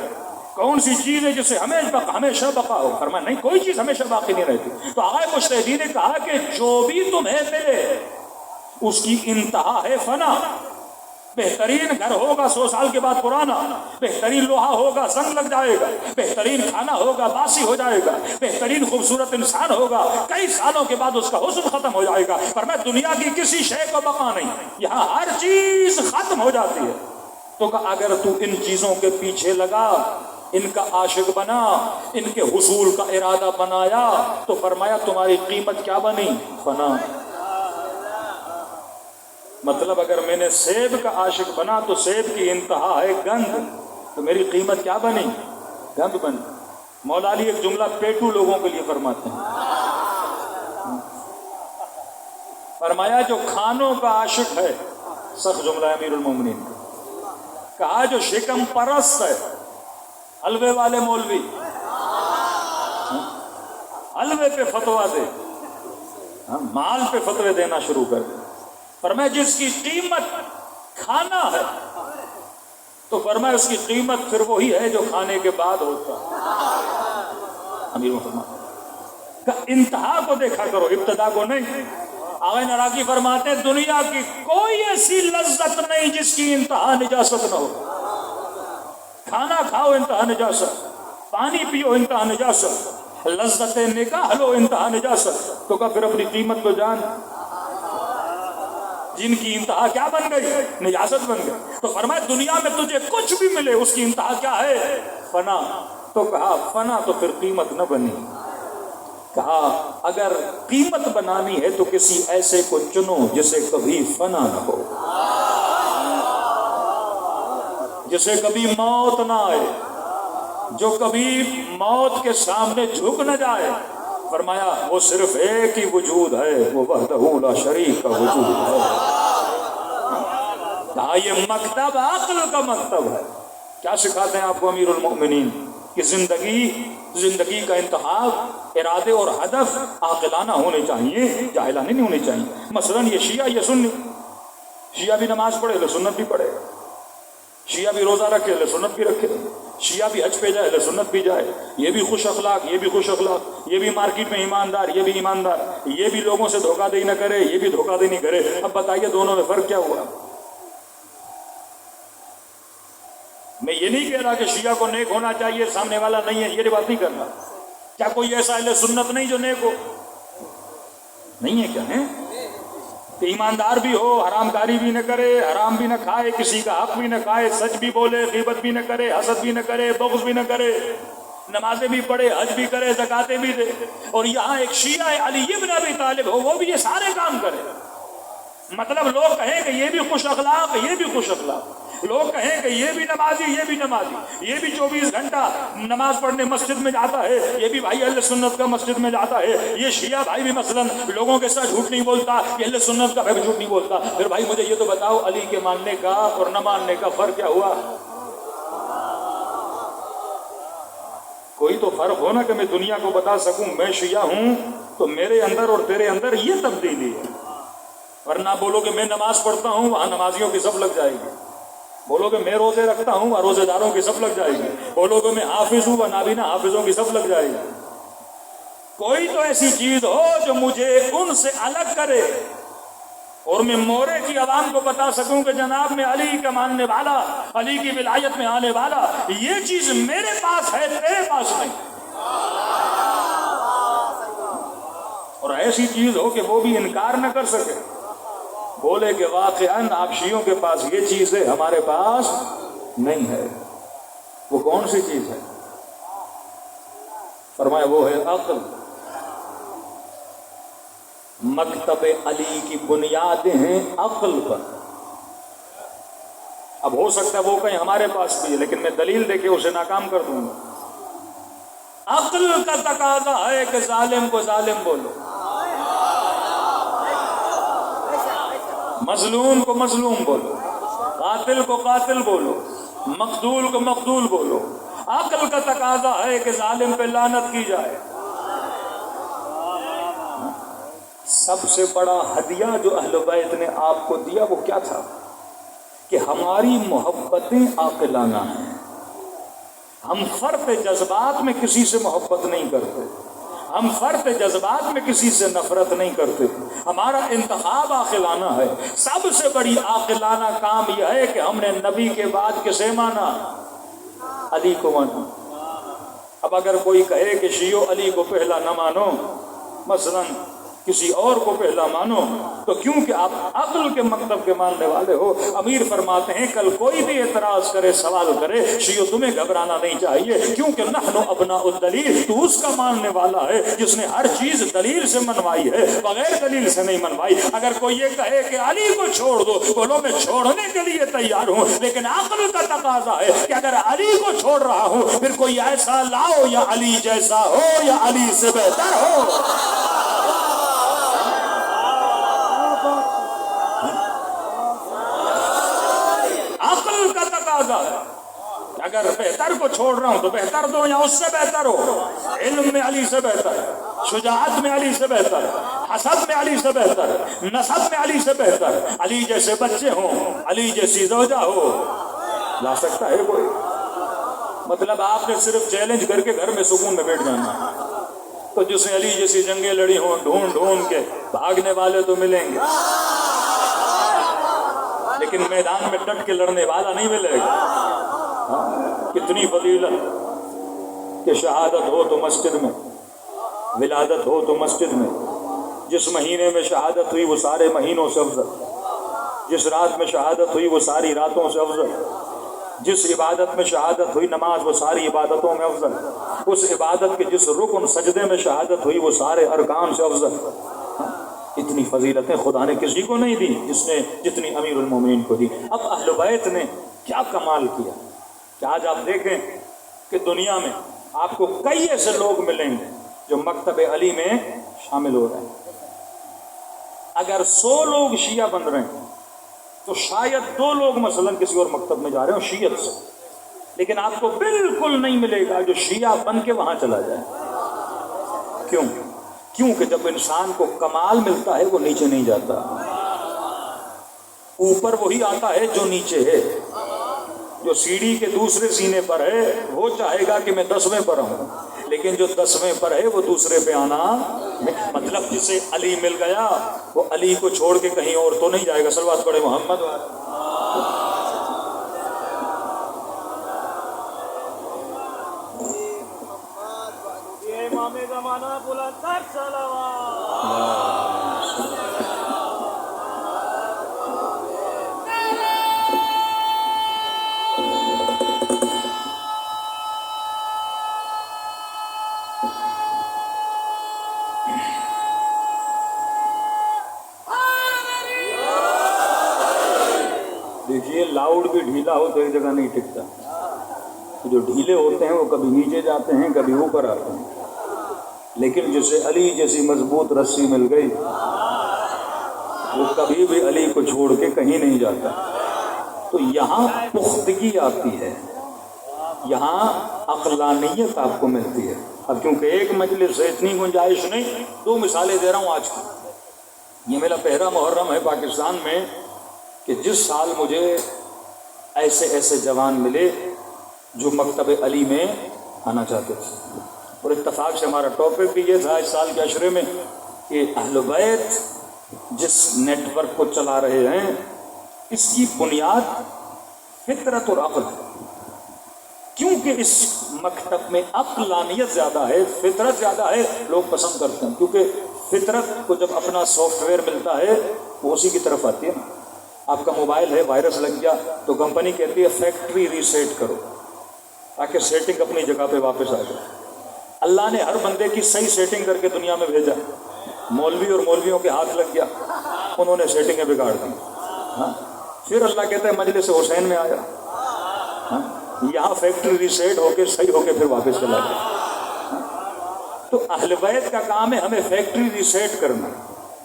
کون سی چیز ہے جسے ہمیشہ بقا ہو؟ فرمایا نہیں، کوئی چیز ہمیشہ باقی نہیں رہتی. تو آقا مجتہدی نے کہا کہ جو بھی تمہیں ملے اس کی انتہا ہے فنا. بہترین گھر ہوگا 100 سال کے بعد پرانا، بہترین لوہا ہوگا زنگ لگ جائے گا، بہترین کھانا ہوگا باسی ہو جائے گا، بہترین خوبصورت انسان ہوگا کئی سالوں کے بعد اس کا حسن ختم ہو جائے گا. پر میں دنیا کی کسی شے کو بقا نہیں، یہاں ہر چیز ختم ہو جاتی ہے. تو کہ اگر تو ان چیزوں کے پیچھے لگا، ان کا عاشق بنا، ان کے حصول کا ارادہ بنایا، تو فرمایا تمہاری قیمت کیا بنی؟ فنا. مطلب اگر میں نے سیب کا عاشق بنا تو سیب کی انتہا ہے گند، تو میری قیمت کیا بنی؟ گند بنی. مولا علی ایک جملہ پیٹو لوگوں کے لیے فرماتے ہیں، فرمایا جو کھانوں کا عاشق ہے، سخت جملہ ہے امیر المومنین، کہا جو شکم پرست ہے، حلوے والے مولوی، حلوے پہ فتوا دے، مال پہ فتوے دینا شروع کر دے۔ فرمایا جس کی قیمت کھانا ہے تو فرمایا اس کی قیمت پھر وہی ہے جو کھانے کے بعد ہوتا ہے۔ امیر محمد انتہا کو دیکھا کرو، ابتدا کو نہیں۔ آغا نراقی فرماتے ہیں دنیا کی کوئی ایسی لذت نہیں جس کی انتہا نجاست نہ ہو۔ کھانا کھاؤ انتہا نجاست، پانی پیو انتہا نجاست، لذت نکاح لو انتہا نجاست، تو کہا پھر اپنی قیمت کو جان۔ جن کی انتہا کیا بن گئی؟ نجاست بن گئی۔ تو فرمایا دنیا میں تجھے کچھ بھی ملے اس کی انتہا کیا ہے؟ فنا۔ تو کہا فنا تو پھر قیمت نہ بنی۔ کہا اگر قیمت بنانی ہے تو کسی ایسے کو چنو جسے کبھی فنا نہ ہو، جسے کبھی موت نہ آئے، جو کبھی موت کے سامنے جھک نہ جائے۔ فرمایا وہ صرف ایک ہی وجود ہے، وہ وحدہ لا شریک کا وجود ہے۔ کہا یہ مکتب عقل کا مکتب ہے۔ کیا سکھاتے ہیں آپ کو امیر المؤمنین؟ کہ زندگی کا انتخاب، ارادے اور ہدف عاقلانہ ہونے چاہیے، جاہلانہ نہیں ہونے چاہیے۔ مثلا یہ شیعہ یہ سنی، شیعہ بھی نماز پڑھے اہل سنت بھی پڑھے، شیعہ بھی روزہ رکھے اہل سنت بھی رکھے، شیعہ بھی حج پہ جائے اہل سنت بھی جائے، یہ بھی خوش اخلاق یہ بھی خوش اخلاق، یہ بھی مارکیٹ میں ایماندار یہ بھی ایماندار، یہ بھی لوگوں سے دھوکہ دہی نہ کرے یہ بھی دھوکہ دہی نہیں کرے۔ اب بتائیے دونوں میں فرق کیا ہوا؟ میں یہ نہیں کہہ رہا کہ شیعہ کو نیک ہونا چاہیے سامنے والا نہیں ہے، یہ بات نہیں کرنا۔ کیا کوئی ایسا اہل سنت نہیں جو نیک ہو؟ نہیں ہے کیا ہے؟ کہ ایماندار بھی ہو، حرام کاری بھی نہ کرے، حرام بھی نہ کھائے، کسی کا حق بھی نہ کھائے، سچ بھی بولے، غیبت بھی نہ کرے، حسد بھی نہ کرے، بغض بھی نہ کرے، نمازیں بھی پڑھے، حج بھی کرے، زکاتیں بھی دے، اور یہاں ایک شیعہ علی ابن ابی طالب ہو وہ بھی یہ سارے کام کرے۔ مطلب لوگ کہیں کہ یہ بھی خوش اخلاق یہ بھی خوش اخلاق، لوگ کہیں کہ یہ بھی نمازی یہ بھی نمازی، یہ بھی 24 گھنٹہ نماز پڑھنے مسجد میں جاتا ہے، یہ بھی بھائی اہل سنت کا مسجد میں جاتا ہے، یہ شیعہ بھائی بھی مثلا لوگوں کے ساتھ جھوٹ نہیں بولتا، یہ اہل سنت کا بھائی جھوٹ نہیں بولتا۔ پھر بھائی مجھے یہ تو بتاؤ علی کے ماننے کا اور نہ ماننے کا فرق کیا ہوا؟ کوئی تو فرق ہو نا کہ میں دنیا کو بتا سکوں میں شیعہ ہوں تو میرے اندر اور تیرے اندر یہ تبدیلی ہے۔ ورنہ بولو کہ میں نماز پڑھتا ہوں وہاں نمازیوں کی صف لگ جائے گی، بولو کہ میں روزے رکھتا ہوں وہاں روزے داروں کی صف لگ جائے گی، بولو کہ میں حافظ ہوں وہ نابینا حافظوں کی صف لگ جائے گی۔ کوئی تو ایسی چیز ہو جو مجھے ان سے الگ کرے اور میں مورے کی عوام کو بتا سکوں کہ جناب میں علی کا ماننے والا، علی کی ولایت میں آنے والا، یہ چیز میرے پاس ہے تیرے پاس نہیں۔ اور ایسی چیز ہو کہ وہ بھی انکار نہ کر سکے، بولے کہ واقعاً آپ شیعوں کے پاس یہ چیز ہے ہمارے پاس نہیں ہے۔ وہ کون سی چیز ہے؟ فرمایا وہ ہے عقل۔ مکتب علی کی بنیادیں ہیں عقل پر۔ اب ہو سکتا ہے وہ کہیں ہمارے پاس بھی ہے لیکن میں دلیل دے کے اسے ناکام کر دوں گا۔ عقل کا تقاضا ہے کہ ظالم کو ظالم بولو، مظلوم کو مظلوم بولو، قاتل کو قاتل بولو، مقتول کو مقتول بولو۔ عقل کا تقاضا ہے کہ ظالم پہ لعنت کی جائے۔ سب سے بڑا ہدیہ جو اہل بیت نے آپ کو دیا وہ کیا تھا؟ کہ ہماری محبتیں عاقلانہ ہیں، ہم فرط جذبات میں کسی سے محبت نہیں کرتے، ہم فرط جذبات میں کسی سے نفرت نہیں کرتے، ہمارا انتخاب عاقلانہ ہے۔ سب سے بڑی عاقلانہ کام یہ ہے کہ ہم نے نبی کے بعد کسے مانا؟ علی کو مانا۔ اب اگر کوئی کہے کہ شیعو علی کو پہلا نہ مانو، مثلا کسی اور کو پہلا مانو، تو کیونکہ آپ عقل کے مکتب کے ماننے والے ہو، امیر فرماتے ہیں کل کوئی بھی اعتراض کرے سوال کرے شیعو تمہیں گھبرانا نہیں چاہیے، کیونکہ نحن ابناء الدلیل، تو اس کا ماننے والا ہے جس نے ہر چیز دلیل سے منوائی ہے، بغیر دلیل سے نہیں منوائی۔ اگر کوئی یہ کہے کہ علی کو چھوڑ دو، بولو میں چھوڑنے کے لیے تیار ہوں، لیکن عقل کا تقاضا ہے کہ اگر علی کو چھوڑ رہا ہوں پھر کوئی ایسا لاؤ یا علی جیسا ہو یا علی سے بہتر ہو۔ عقل کا تقاضا ہے اگر بہتر کو چھوڑ رہا ہوں تو بہتر دو یا اس سے بہتر ہو۔ علم میں علی سے بہتر ہے، شجاعت میں علی سے بہتر، حسب میں علی سے بہتر، نسب میں علی سے بہتر، علی جیسے بچے ہوں، علی جیسی زوجہ ہو، لا سکتا ہے کوئی؟ مطلب آپ نے صرف چیلنج کر کے گھر میں سکون میں بیٹھ جانا ہے۔ تو جس نے علی جیسی جنگیں لڑی ہوں، ڈھونڈ ڈھونڈ کے بھاگنے والے تو ملیں گے، لیکن میدان میں ڈٹ کے لڑنے والا نہیں ملے گا۔ کتنی فضیلت کہ شہادت ہو تو مسجد میں، ولادت ہو تو مسجد میں۔ جس مہینے میں شہادت ہوئی وہ سارے مہینوں سے افضل، جس رات میں شہادت ہوئی وہ ساری راتوں سے افضل، جس عبادت میں شہادت ہوئی نماز وہ ساری عبادتوں میں افضل، اس عبادت کے جس رکن سجدے میں شہادت ہوئی وہ سارے ارکان سے افضل۔ اتنی فضیلتیں خدا نے کسی کو نہیں دی جتنی امیر المومنین کو دی۔ اب اہل بیت نے کیا کمال کیا کہ آج آپ دیکھیں کہ دنیا میں آپ کو کئی ایسے لوگ ملیں گے جو مکتب علی میں شامل ہو رہے ہیں۔ اگر 100 لوگ شیعہ بن رہے ہیں تو شاید 2 لوگ مثلا کسی اور مکتب میں جا رہے ہیں شیعت سے، لیکن آپ کو بالکل نہیں ملے گا جو شیعہ بن کے وہاں چلا جائے۔ کیوں؟ کیونکہ جب انسان کو کمال ملتا ہے وہ نیچے نہیں جاتا، اوپر وہی آتا ہے جو نیچے ہے۔ جو سیڑھی کے دوسرے سینے پر ہے وہ چاہے گا کہ میں 10ویں پر ہوں، لیکن جو 10ویں پر ہے وہ دوسرے پہ آنا نہیں۔ مطلب جسے علی مل گیا وہ علی کو چھوڑ کے کہیں اور تو نہیں جائے گا۔ صلوات پڑھے محمد۔ امام زمانہ بلند تر صلوات۔ دیکھیے لاؤڈ بھی ڈھیلا ہو تو ایک جگہ نہیں ٹکتا، جو ڈھیلے ہوتے ہیں وہ کبھی نیچے جاتے ہیں کبھی اوپر آتے ہیں، لیکن جسے علی جیسی مضبوط رسی مل گئی وہ کبھی بھی علی کو چھوڑ کے کہیں نہیں جاتا۔ تو یہاں پختگی آتی ہے، یہاں عقلانیت آپ کو ملتی ہے۔ اب کیونکہ ایک مجلس سے اتنی گنجائش نہیں، 2 مثالیں دے رہا ہوں آج کی۔ یہ میرا پہلا محرم ہے پاکستان میں کہ جس سال مجھے ایسے ایسے جوان ملے جو مکتب علی میں آنا چاہتے تھے، اور اتفاق سے ہمارا ٹاپک بھی یہ تھا اس سال کے عشرے میں کہ اہل بیت جس نیٹ ورک کو چلا رہے ہیں اس کی بنیاد فطرت اور عقل ہے، کیونکہ اس مکتب میں عقلانیت زیادہ ہے، فطرت زیادہ ہے، لوگ پسند کرتے ہیں۔ کیونکہ فطرت کو جب اپنا سافٹ ویئر ملتا ہے وہ اسی کی طرف آتی ہے نا۔ آپ کا موبائل ہے وائرس لگ گیا تو کمپنی کہتی ہے فیکٹری ریسیٹ کرو تاکہ سیٹنگ اپنی جگہ پہ واپس آ جائے۔ اللہ نے ہر بندے کی صحیح سیٹنگ کر کے دنیا میں بھیجا، مولوی اور مولویوں کے ہاتھ لگ گیا، انہوں نے سیٹنگیں بگاڑ دی۔ پھر اللہ کہتا ہے مجلس حسین میں آیا، یہاں فیکٹری ریسیٹ ہو کے صحیح ہو کے پھر واپس چلا گیا۔ تو اہل بیت کا کام ہے ہمیں فیکٹری ریسیٹ کرنا،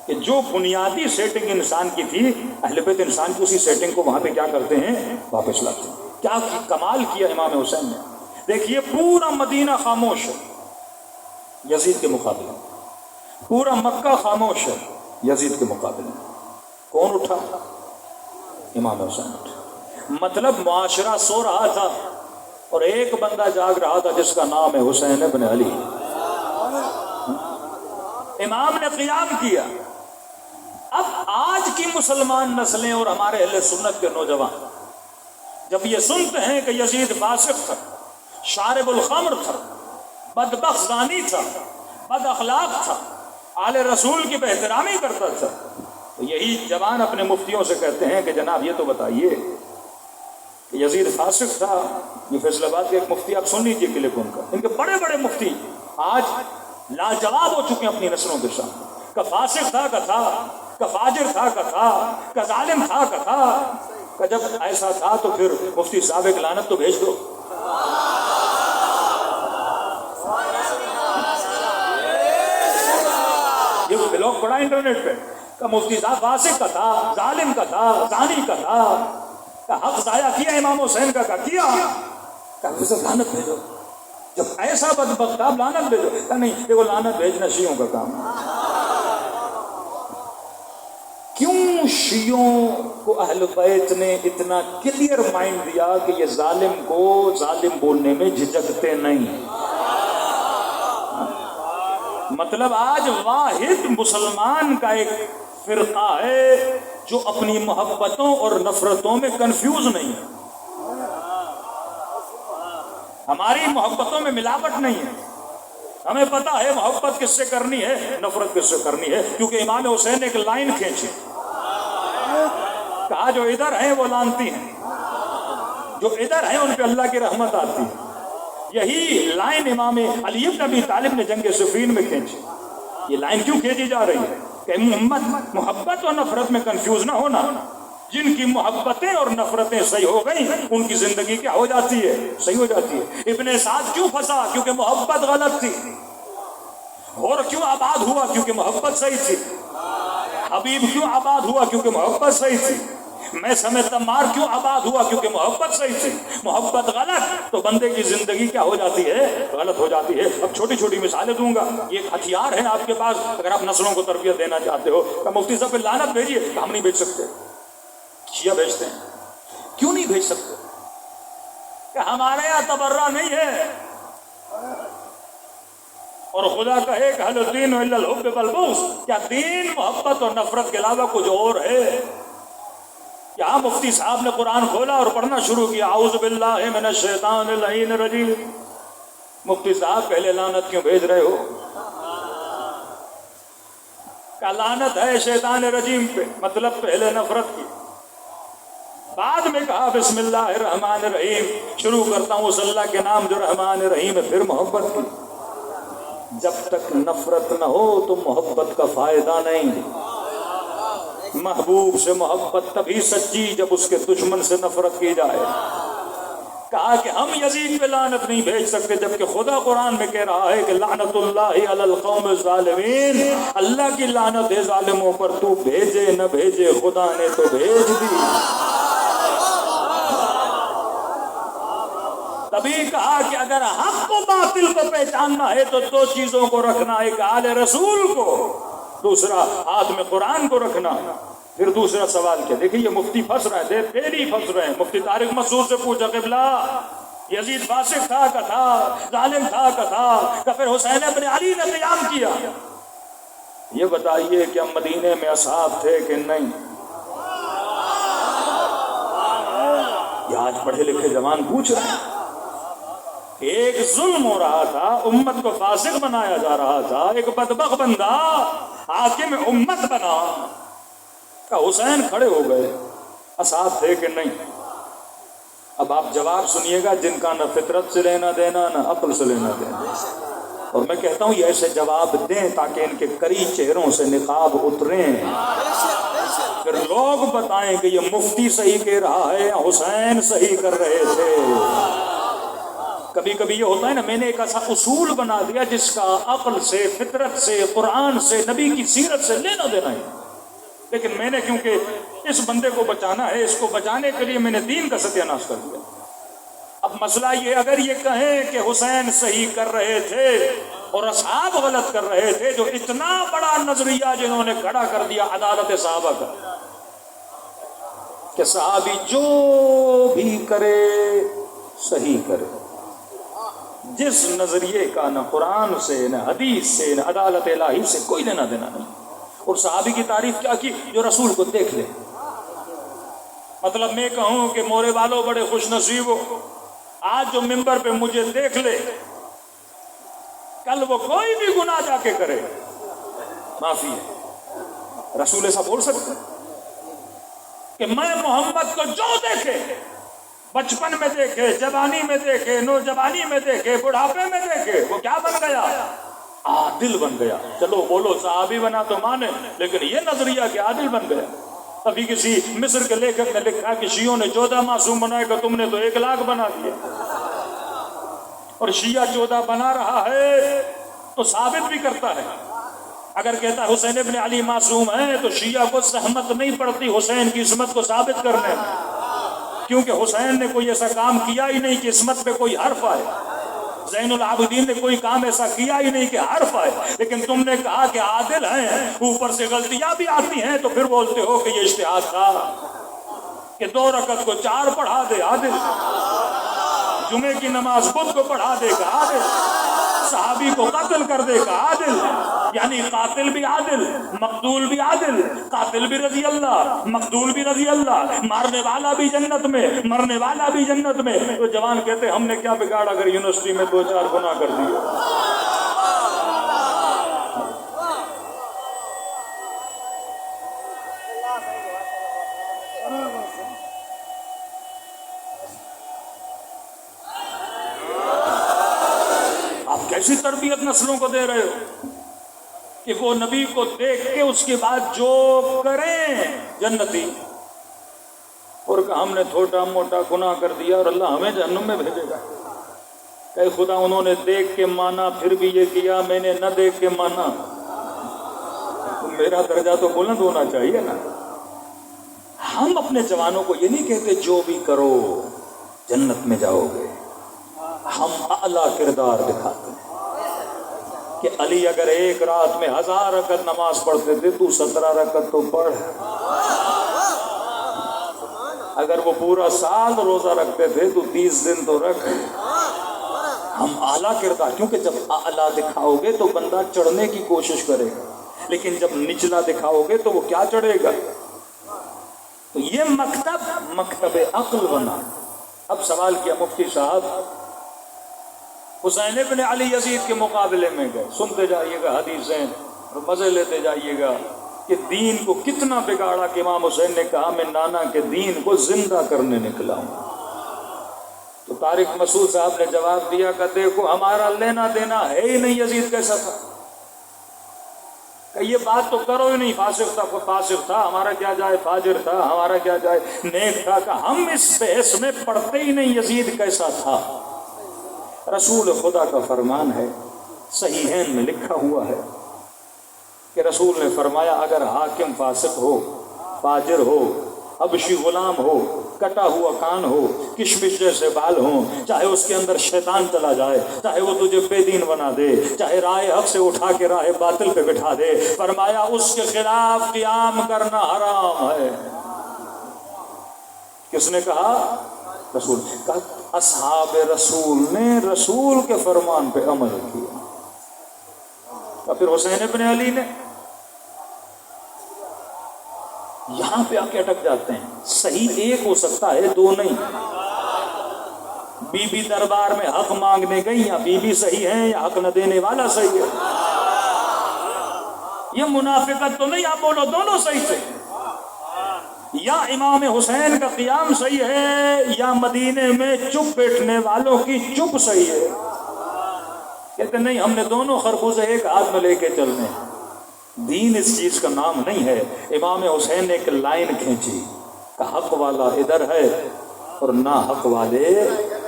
کہ جو بنیادی سیٹنگ انسان کی تھی اہل بیت انسان کی اسی سیٹنگ کو وہاں پہ کیا کرتے ہیں، واپس لاتے ہیں۔ کیا کمال کیا امام حسین نے۔ دیکھیے پورا مدینہ خاموش ہے یزید کے مقابلے، پورا مکہ خاموش ہے یزید کے مقابلے، کون اٹھا؟ امام حسین اٹھا۔ مطلب معاشرہ سو رہا تھا اور ایک بندہ جاگ رہا تھا جس کا نام ہے حسین ابن علی۔ امام نے قیام کیا۔ اب آج کی مسلمان نسلیں اور ہمارے اہل سنت کے نوجوان جب یہ سنتے ہیں کہ یزید فاسق تھا، شارب الخمر تھا، بدبخت زانی تھا، بد اخلاق تھا، آل رسول کی بہترامی کرتا تھا، تو یہی جوان اپنے مفتیوں سے کہتے ہیں کہ جناب یہ تو بتائیے کہ یزید فاسق تھا۔ یہ فیصل آباد کے ایک مفتی آپ سن لیجیے کلپ ان کا، ان کے بڑے بڑے مفتی آج لاجواب ہو چکے ہیں اپنی نسلوں کے سامنے، کہ فاسق تھا کا تھا، کہ فاجر تھا کا تھا، کہ ظالم تھا کا تھا، کہ جب ایسا تھا تو پھر مفتی صاحب ایک لعنت تو بھیج دو۔ یہ بلاگ پڑا انٹرنیٹ پہ کہ مفتی صاحب فاسق کا تھا، ظالم کا تھا، زانی کا تھا، کہ حق ضائع کیا امام حسین کا کیا، کہ لعنت بھیجو۔ جب ایسا بدبخت آپ لعنت بھیجو، کہ نہیں دیکھو لعنت بھیجنا شیعوں کا کام ہے۔ کیوں شیعوں کو اہل بیت نے اتنا کلیئر مائنڈ دیا کہ یہ ظالم کو ظالم بولنے میں جھجکتے نہیں؟ مطلب آج واحد مسلمان کا ایک فرقہ ہے جو اپنی محبتوں اور نفرتوں میں کنفیوز نہیں ہے۔ ہماری محبتوں میں ملاوٹ نہیں ہے، ہمیں پتا ہے محبت کس سے کرنی ہے، نفرت کس سے کرنی ہے، کیونکہ امام حسین نے ایک لائن کھینچی، کہا جو ادھر ہیں وہ لانتی ہیں، جو ادھر ہیں ان پہ اللہ کی رحمت آتی ہے۔ یہی لائن امام علی بن ابی طالب نے جنگ صفین میں کھینچی۔ یہ لائن کیوں کھینچی جا رہی ہے کہ محبت اور نفرت میں کنفیوز نہ ہونا۔ جن کی محبتیں اور نفرتیں صحیح ہو گئیں ان کی زندگی کیا ہو جاتی ہے؟ صحیح ہو جاتی ہے۔ ابن سعد کیوں پھنسا؟ کیونکہ محبت غلط تھی۔ اور کیوں آباد ہوا؟ کیونکہ محبت صحیح تھی۔ حبیب کیوں آباد ہوا؟ کیونکہ محبت صحیح تھی۔ میں سمیت تمار کیوں آباد ہوا؟ کیونکہ محبت صحیح تھی۔ محبت غلط تو بندے کی زندگی کیا ہو جاتی ہے؟ غلط ہو جاتی ہے۔ اب چھوٹی چھوٹی مثالیں دوں گا، یہ ایک ہتھیار ہے آپ کے پاس اگر آپ نسلوں کو تربیت دینا چاہتے ہو۔ کہ مفتی صاحب پہ لعنت بھیجیے، کہ ہم نہیں بھیج سکتے، شیعہ بھیجتے ہیں۔ کیوں نہیں بھیج سکتے؟ کہ ہمارے یہاں تبرہ نہیں ہے، اور خدا کہے کہ حل الدین الا الحب والبغض، کیا دین محبت اور نفرت کے علاوہ کچھ اور ہے؟ کیا مفتی صاحب نے قرآن کھولا اور پڑھنا شروع کیا اعوذ باللہ من الشیطان اللعین الرجیم؟ مفتی صاحب پہلے لعنت کیوں بھیج رہے ہو؟ کیا لعنت ہے شیطان رجیم پہ؟ مطلب پہلے نفرت کی، بعد میں کہا بسم اللہ الرحمن الرحیم، شروع کرتا ہوں اس اللہ کے نام جو رحمان الرحیم ہے، پھر محبت کی۔ جب تک نفرت نہ ہو تو محبت کا فائدہ نہیں۔ محبوب سے محبت تبھی سچی جب اس کے دشمن سے نفرت کی جائے۔ کہا کہ ہم یزید پہ لعنت نہیں بھیج سکتے، جبکہ خدا قرآن میں کہہ رہا ہے کہ لعنت اللہ علی القوم الظالمین، اللہ کی لعنت ہے ظالموں پر، تو بھیجے نہ بھیجے خدا نے تو بھیج دی۔ تبھی کہا کہ اگر حق کو باطل کو پہچاننا ہے تو دو چیزوں کو رکھنا، ایک آل رسول کو، دوسرا ہاتھ میں قرآن کو رکھنا۔ پھر دوسرا سوال کیا؟ دیکھیں یہ مفتی پھنس رہے تھے، پھر ہی پھنس رہے ہیں۔ مفتی طارق مسعود سے پوچھا قبلہ یزید فاسق تھا کہ تھا، ظالم تھا کہ تھا، کہ پھر حسین ابن علی نے قیام کیا؟ یہ بتائیے کہ ہم مدینے میں اصحاب تھے کہ نہیں؟ یہ آج پڑھے لکھے جوان پوچھ رہے ہیں۔ ایک ظلم ہو رہا تھا، امت کو فاسق بنایا جا رہا تھا، ایک بدبخت بندہ حاکم امت بنا، کہ حسین کھڑے ہو گئے، اصحاب تھے کہ نہیں؟ اب آپ جواب سنیے گا جن کا نہ فطرت سے لینا دینا نہ عقل سے لینا دینا، اور میں کہتا ہوں یہ ایسے جواب دیں تاکہ ان کے کری چہروں سے نقاب اتریں، پھر لوگ بتائیں کہ یہ مفتی صحیح کہہ رہا ہے یا حسین صحیح کر رہے تھے۔ کبھی کبھی یہ ہوتا ہے نا، میں نے ایک ایسا اصول بنا دیا جس کا عقل سے، فطرت سے، قرآن سے، نبی کی سیرت سے لینا دینا ہے، لیکن میں نے کیونکہ اس بندے کو بچانا ہے، اس کو بچانے کے لیے میں نے دین کا ستیہ ناش کر دیا۔ اب مسئلہ یہ، اگر یہ کہیں کہ حسین صحیح کر رہے تھے اور اصحاب غلط کر رہے تھے، جو اتنا بڑا نظریہ جنہوں نے کھڑا کر دیا عدالت صحابہ کا، کہ صحابی جو بھی کرے صحیح کرے، جس نظریے کا نہ قرآن سے نہ حدیث سے نہ عدالت الہی سے کوئی لینا دینا نہیں۔ اور صحابی کی تعریف کیا کی؟ جو رسول کو دیکھ لے۔ مطلب میں کہوں کہ مورے والوں بڑے خوش نصیب ہو، آج جو ممبر پہ مجھے دیکھ لے، کل وہ کوئی بھی گناہ جا کے کرے، معافی ہے۔ رسول ایسا بول سکتے کہ میں محمد کو جو دیکھے، بچپن میں دیکھے، جوانی میں دیکھے، نوجوانی میں دیکھے، بڑھاپے میں دیکھے، وہ کیا بن گیا؟ عادل بن گیا۔ چلو بولو صحابی بنا تو مانے، لیکن یہ نظریہ کہ عادل بن گیا۔ ابھی کسی مصر کے لیکھک نے لکھا کہ شیعوں نے 14 معصوم بنائے گا، تم نے تو 1 لاکھ بنا دیا، اور شیعہ 14 بنا رہا ہے تو ثابت بھی کرتا ہے۔ اگر کہتا ہے حسین ابن علی معصوم ہے تو شیعہ کو زحمت نہیں پڑتی حسین کی عصمت کو ثابت کرنے میں، کیونکہ حسین نے کوئی ایسا کام کیا ہی نہیں کہ عصمت پہ کوئی حرف آئے۔ زین العابدین نے کوئی کام ایسا کیا ہی نہیں کہ حرف آئے، لیکن تم نے کہا کہ عادل ہیں، اوپر سے غلطیاں بھی آتی ہیں تو پھر بولتے ہو کہ یہ اجتہاد تھا کہ 2 رکعت کو 4 پڑھا دے عادل، جمعے کی نماز بدھ کو پڑھا دے گا عادل، صحابی کو قتل کر دے گا عادل، یعنی قاتل بھی عادل، مقتول بھی عادل، قاتل بھی رضی اللہ، مقتول بھی رضی اللہ، مارنے والا بھی جنت میں، مرنے والا بھی جنت میں۔ تو جوان کہتے ہم نے کیا بگاڑا اگر یونیورسٹی میں 2-4 گناہ کر دیے؟ ایسی تربیت نسلوں کو دے رہے ہو کہ وہ نبی کو دیکھ کے اس کے بعد جو کریں جنتی، اور کہ ہم نے چھوٹا موٹا گناہ کر دیا اور اللہ ہمیں جہنم میں بھیجے گا۔ کہ خدا انہوں نے دیکھ کے مانا پھر بھی یہ کیا، میں نے نہ دیکھ کے مانا، میرا درجہ تو بلند ہونا چاہیے نا۔ ہم اپنے جوانوں کو یہ نہیں کہتے جو بھی کرو جنت میں جاؤ گے، ہم اعلیٰ کردار دکھاتے ہیں کہ علی اگر ایک رات میں 1000 رکعت نماز پڑھتے تھے تو 17 رکعت تو پڑھ، اگر وہ پورا سال روزہ رکھتے تھے تو 30 دن تو رکھ۔ ہم اعلیٰ کردار، کیونکہ جب اعلیٰ دکھاؤ گے تو بندہ چڑھنے کی کوشش کرے گا، لیکن جب نچلا دکھاؤ گے تو وہ کیا چڑھے گا؟ تو یہ مکتب عقل بنا۔ اب سوال کیا مفتی صاحب، حسین بن علی یزید کے مقابلے میں گئے، سنتے جائیے گا حدیثیں اور مزے لیتے جائیے گا کہ دین کو کتنا بگاڑا کہ امام حسین نے کہا میں نانا کے دین کو زندہ کرنے نکلا ہوں۔ تو طارق مسعود صاحب نے جواب دیا کہ دیکھو ہمارا لینا دینا ہے ہی نہیں یزید کیسا تھا، کہ یہ بات تو کرو ہی نہیں، فاسق تھا فاسق تھا، ہمارا کیا جائے، فاجر تھا ہمارا کیا جائے، نیک تھا، کہ ہم اس بحث میں پڑھتے ہی نہیں یزید کیسا تھا۔ رسول خدا کا فرمان ہے، صحیحین میں لکھا ہوا ہے کہ رسول نے فرمایا اگر حاکم فاسق ہو، فاجر ہو، حبشی غلام ہو، کٹا ہوا کان ہو، کشمش جیسے بال ہوں، چاہے اس کے اندر شیطان چلا جائے، چاہے وہ تجھے بے دین بنا دے، چاہے راہ حق سے اٹھا کے راہ باطل پہ بٹھا دے، فرمایا اس کے خلاف قیام کرنا حرام ہے۔ کس نے کہا؟ رسول نے کہا۔ اصحاب رسول نے رسول کے فرمان پہ عمل کیا، اور پھر حسین بن علی نے یہاں پہ آ کے اٹک جاتے ہیں۔ صحیح ایک ہو سکتا ہے، دو نہیں۔ بی بی دربار میں حق مانگنے گئی، یا بی بی صحیح ہے یا حق نہ دینے والا صحیح ہے؟ یہ منافقت تو نہیں، آپ بولو دونوں صحیح تھے۔ یا امام حسین کا قیام صحیح ہے یا مدینے میں چپ بیٹھنے والوں کی چپ صحیح ہے؟ کہتے نہیں، ہم نے دونوں خربوزے ایک ہاتھ میں لے کے چلنے۔ دین اس چیز کا نام نہیں ہے۔ امام حسین نے ایک لائن کھینچی کہ حق والا ادھر ہے اور نہ حق والے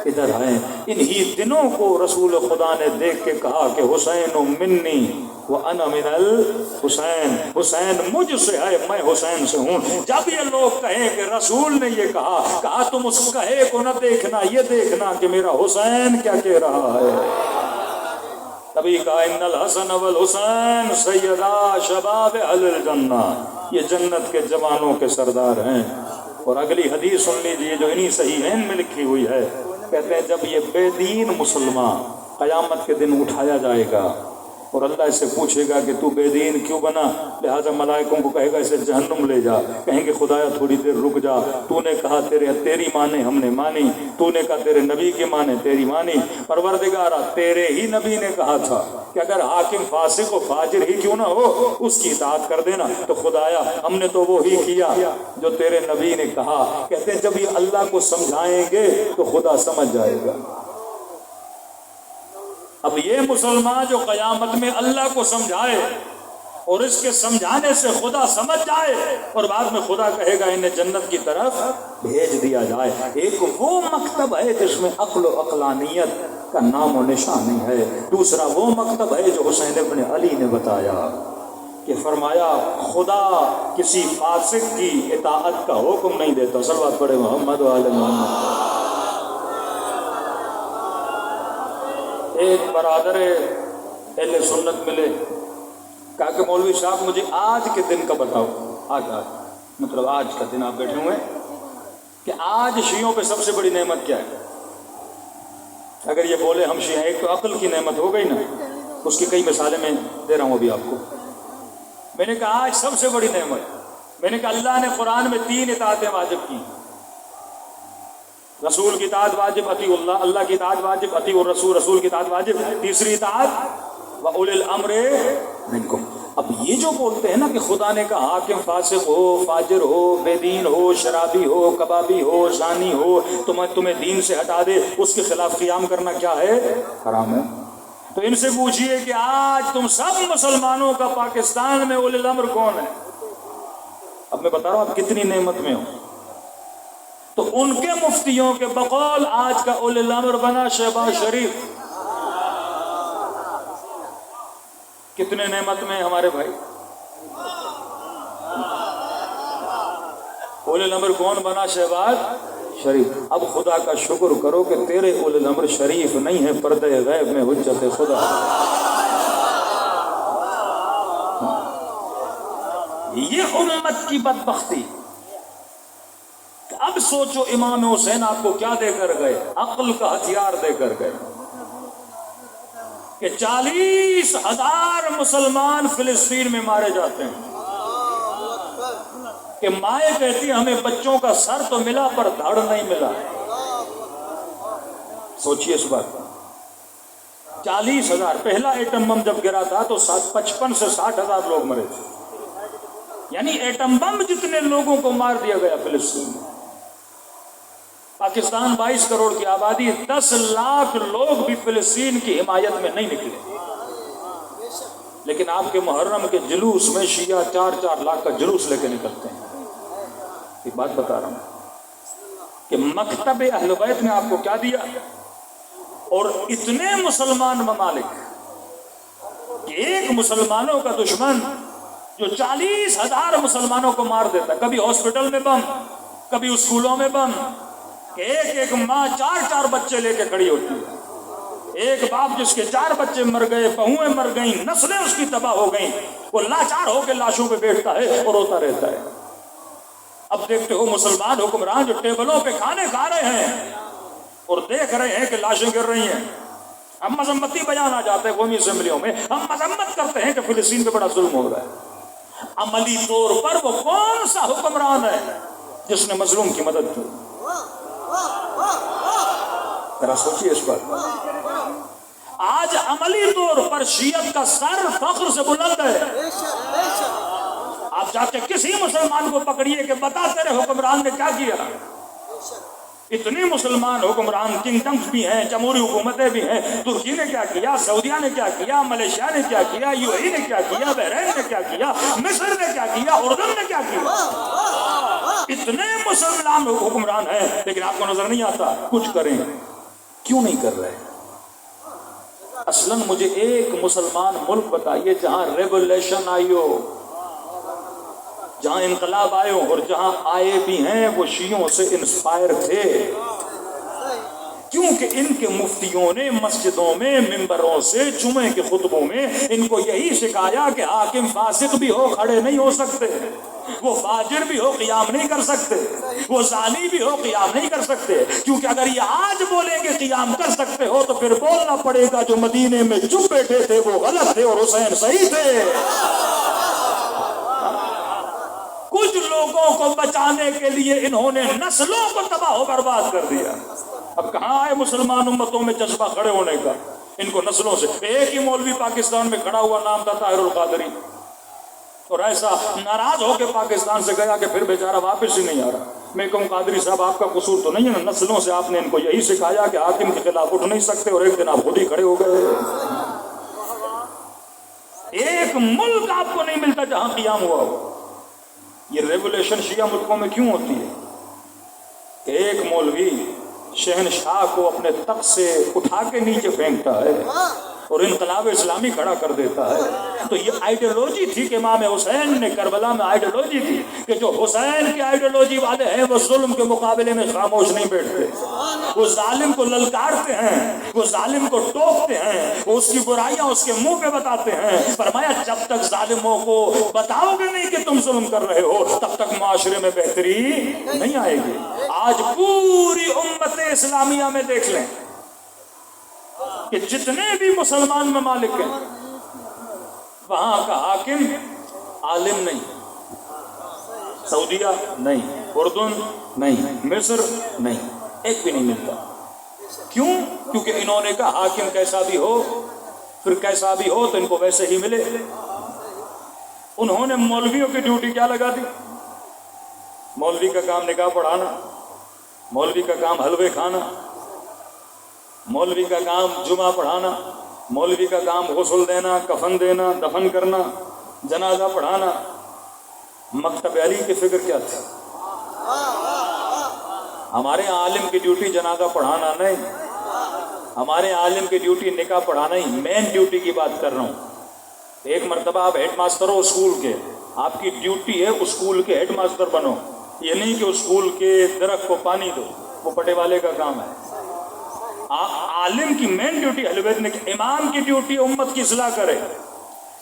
ادھر ہیں۔ انہی دنوں کو رسول خدا نے دیکھ کے کہا کہ حسین منی وَأَنَا مِنَ الْحُسَيْن، حسین مجھ سے ہے، میں حسین سے ہوں۔ جب یہ لوگ کہیں کہ رسول نے یہ کہا تم اس کہے کو نہ دیکھنا، یہ دیکھنا کہ میرا حسین کیا کہہ رہا ہے۔ تبھی کہا ان الحسن والحسین سیدا شباب اہل الجنہ، یہ جنت کے جوانوں کے سردار ہیں۔ اور اگلی حدیث سن لیجیے جو انہی صحیحین میں لکھی ہوئی ہے، کہتے ہیں جب یہ بے دین مسلمان قیامت کے دن اٹھایا جائے گا اور اللہ اس سے پوچھے گا کہ تو بے دین کیوں بنا، لہٰذا ملائکوں کو کہے گا اسے جہنم لے جا، کہیں گے خدایا تھوڑی دیر رک جا، تو نے کہا تیری مانے ہم نے مانی، تو نے کہا تیرے نبی کی مانے تیری مانی، پروردگارا تیرے ہی نبی نے کہا تھا کہ اگر حاکم فاسق و فاجر ہی کیوں نہ ہو اس کی اطاعت کر دینا، تو خدایا ہم نے تو وہی کیا جو تیرے نبی نے کہا۔ کہتے ہیں جب یہ اللہ کو سمجھائیں گے تو خدا سمجھ جائے گا۔ اب یہ مسلمان جو قیامت میں اللہ کو سمجھائے اور اس کے سمجھانے سے خدا سمجھ جائے اور بعد میں خدا کہے گا انہیں جنت کی طرف بھیج دیا جائے، ایک وہ مکتب ہے جس میں عقل و عقلانیت کا نام و نشان نہیں ہے۔ دوسرا وہ مکتب ہے جو حسین ابن علی نے بتایا کہ فرمایا خدا کسی فاسق کی اطاعت کا حکم نہیں دیتا۔ صلوات پڑھے محمد و آل محمد۔ ایک برادر اہل سنت ملے، کہا کہ مولوی صاحب مجھے آج کے دن کا بتاؤ، آج مطلب آج کا دن آپ بیٹھے ہوئے کہ آج شیعوں پہ سب سے بڑی نعمت کیا ہے؟ اگر یہ بولے ہم شیعہ، ایک تو عقل کی نعمت ہو گئی نا، اس کی کئی مثالیں میں دے رہا ہوں ابھی آپ کو۔ میں نے کہا آج سب سے بڑی نعمت، میں نے کہا اللہ نے قرآن میں 3 اطاعتیں واجب کی، رسول کی اطاعت واجب اطیع اللہ، اللہ کی اطاعت واجب اطیع الرسول، رسول کی اطاعت واجب، تیسری اطاعت وَأُولِي الْأَمْرِ مِنْكُمْ۔ اب یہ جو بولتے ہیں نا کہ خدا نے کہا حاکم فاسق ہو، فاجر ہو، بے دین ہو، شرابی ہو، کبابی ہو، زانی ہو، تمہیں دین سے ہٹا دے، اس کے خلاف قیام کرنا کیا ہے؟ حرام ہے۔ تو ان سے پوچھئے کہ آج تم سب مسلمانوں کا پاکستان میں اولی الامر کون ہے؟ اب میں بتا رہا ہوں آپ کتنی نعمت میں ہوں۔ تو ان کے مفتیوں کے بقول آج کا اولی الامر بنا شہباز شریف۔ کتنے نعمت میں ہمارے بھائی؟ اولی الامر کون بنا؟ شہباز شریف۔ اب خدا کا شکر کرو کہ تیرے اولی الامر شریف نہیں ہے، پردہ غیب میں حجت خدا۔ یہ امت کی بدبختی۔ اب سوچو امام حسین آپ کو کیا دے کر گئے؟ عقل کا ہتھیار دے کر گئے کہ 40,000 مسلمان فلسطین میں مارے جاتے ہیں، کہ مائیں کہتی ہیں ہمیں بچوں کا سر تو ملا پر دھڑ نہیں ملا۔ سوچئے اس بات پر۔ 40,000 پہلا ایٹم بم جب گرا تھا تو 55 سے 60,000 لوگ مرے تھے، یعنی ایٹم بم جتنے لوگوں کو مار دیا گیا فلسطین میں۔ پاکستان 22 کروڑ کی آبادی، 10 لاکھ لوگ بھی فلسطین کی حمایت میں نہیں نکلے، لیکن آپ کے محرم کے جلوس میں شیعہ 4 لاکھ کا جلوس لے کے نکلتے ہیں۔ ایک بات بتا رہا ہوں کہ مکتب اہل بیت نے آپ کو کیا دیا، اور اتنے مسلمان ممالک کہ ایک مسلمانوں کا دشمن جو 40,000 مسلمانوں کو مار دیتا، کبھی ہاسپٹل میں بم، کبھی اسکولوں میں بم، کہ ایک ماں 4 بچے لے کے کھڑی ہوتی ہے، ایک باپ جس کے 4 بچے مر گئے، بہویں مر گئیں، نسلیں اس کی تباہ ہو گئیں، وہ لاچار ہو کے لاشوں پہ بیٹھتا ہے اور روتا رہتا ہے۔ اب دیکھتے ہو مسلمان حکمران جو ٹیبلوں پہ کھانے کھا رہے ہیں اور دیکھ رہے ہیں کہ لاشیں گر رہی ہیں۔ ہم مذمتی بیان آ جاتے ہیں قومی اسمبلیوں میں، ہم مذمت کرتے ہیں کہ فلسطین پہ بڑا ظلم ہو رہا ہے۔ عملی طور پر وہ کون سا حکمران ہے جس نے مظلوم کی مدد کی؟ ذرا سوچیے اس پر۔ آج عملی طور پر شیعت کا سر فخر سے بلند ہے۔ آپ جا کے کسی مسلمان کو پکڑیے کہ بتا تیرے حکمران نے کیا کیا۔ اتنے مسلمان حکمران کنگڈمز بھی ہیں، جمہوری حکومتیں بھی ہیں، ترکی نے کیا کیا، سعودیہ نے کیا کیا، ملیشیا نے کیا کیا، یو اے ای نے کیا کیا، بحرین نے کیا کیا، مصر نے کیا کیا، اردن نے کیا کیا۔ اتنے مسلمان حکمران ہیں لیکن آپ کو نظر نہیں آتا کچھ کریں، کیوں نہیں کر رہے؟ اصلاً مجھے ایک مسلمان ملک بتائیے جہاں ریولیوشن آئی ہو، جہاں انقلاب آئے ہو، اور جہاں آئے بھی ہیں وہ شیعوں سے انسپائر تھے، کیونکہ ان کے مفتیوں نے مسجدوں میں ممبروں سے جمعے کے خطبوں میں ان کو یہی سکھایا کہ حاکم فاسق بھی ہو کھڑے نہیں ہو سکتے، وہ فاجر بھی ہو قیام نہیں کر سکتے، وہ زانی بھی ہو قیام نہیں کر سکتے، کیونکہ اگر یہ آج بولیں گے قیام کر سکتے ہو تو پھر بولنا پڑے گا جو مدینے میں چپ بیٹھے تھے وہ غلط تھے اور حسین صحیح تھے۔ کچھ لوگوں کو بچانے کے لیے انہوں نے نسلوں کو تباہ و برباد کر دیا۔ اب کہاں آئے مسلمان امتوں میں جذبہ کھڑے ہونے کا؟ ان کو نسلوں سے۔ ایک ہی مولوی پاکستان میں کھڑا ہوا، نام تھا طاہر القادری، اور ایسا ناراض ہو کے پاکستان سے گیا کہ پھر بیچارہ واپس ہی نہیں آ رہا۔ میں کہوں قادری صاحب آپ کا قصور تو نہیں ہے نا، نسلوں سے آپ نے ان کو یہی سکھایا کہ حاکم کے خلاف اٹھ نہیں سکتے، اور ایک دن آپ خود ہی کھڑے ہو گئے۔ ایک ملک آپ کو نہیں ملتا جہاں قیام ہوا ہو۔ یہ ریولیوشن شیعہ ملکوں میں کیوں ہوتی ہے کہ ایک مولوی شہنشاہ کو اپنے تخت سے اٹھا کے نیچے پھینکتا ہے اور انقلاب اسلامی کھڑا کر دیتا ہے. تو یہ آئیڈیالوجی تھی کہ امام حسین نے کربلا میں آئیڈیالوجی تھی کہ جو حسین کی آئیڈیالوجی والے ہیں وہ ظلم کے مقابلے میں خاموش نہیں بیٹھتے. وہ ظالم کو للکارتے ہیں, وہ ظالم کو ٹوکتے ہیں, وہ اس کی برائیاں اس کے منہ پہ بتاتے ہیں. فرمایا جب تک ظالموں کو بتاؤ گے نہیں کہ تم ظلم کر رہے ہو تب تک معاشرے میں بہتری نہیں آئے گی. آج پوری امت اسلامیہ میں دیکھ لیں کہ جتنے بھی مسلمان ممالک ہیں وہاں کا حاکم عالم نہیں. سعودیہ نہیں, اردن نہیں, مصر نہیں, ایک بھی نہیں ملتا. کیوں؟ کیونکہ انہوں نے کہا حاکم کیسا بھی ہو پھر کیسا بھی ہو تو ان کو ویسے ہی ملے. انہوں نے مولویوں کی ڈیوٹی کیا لگا دی؟ مولوی کا کام نکاح پڑھانا, مولوی کا کام حلوے کھانا, مولوی کا کام جمعہ پڑھانا, مولوی کا کام غسل دینا, کفن دینا, دفن کرنا, جنازہ پڑھانا. مکتب علی کی فکر کیا تھی؟ ہمارے عالم کی ڈیوٹی جنازہ پڑھانا نہیں, ہمارے عالم کی ڈیوٹی نکاح پڑھانا ہی. مین ڈیوٹی کی بات کر رہا ہوں. ایک مرتبہ آپ ہیڈ ماسٹر ہو اسکول کے, آپ کی ڈیوٹی ہے اسکول کے ہیڈ ماسٹر بنو. یہ نہیں کہ اسکول کے درخت کو پانی دو, وہ پٹے والے کا کام ہے. عالم کی مین ڈیوٹی حلویت نے کی. امام کی ڈیوٹی امت کی اصلاح کرے,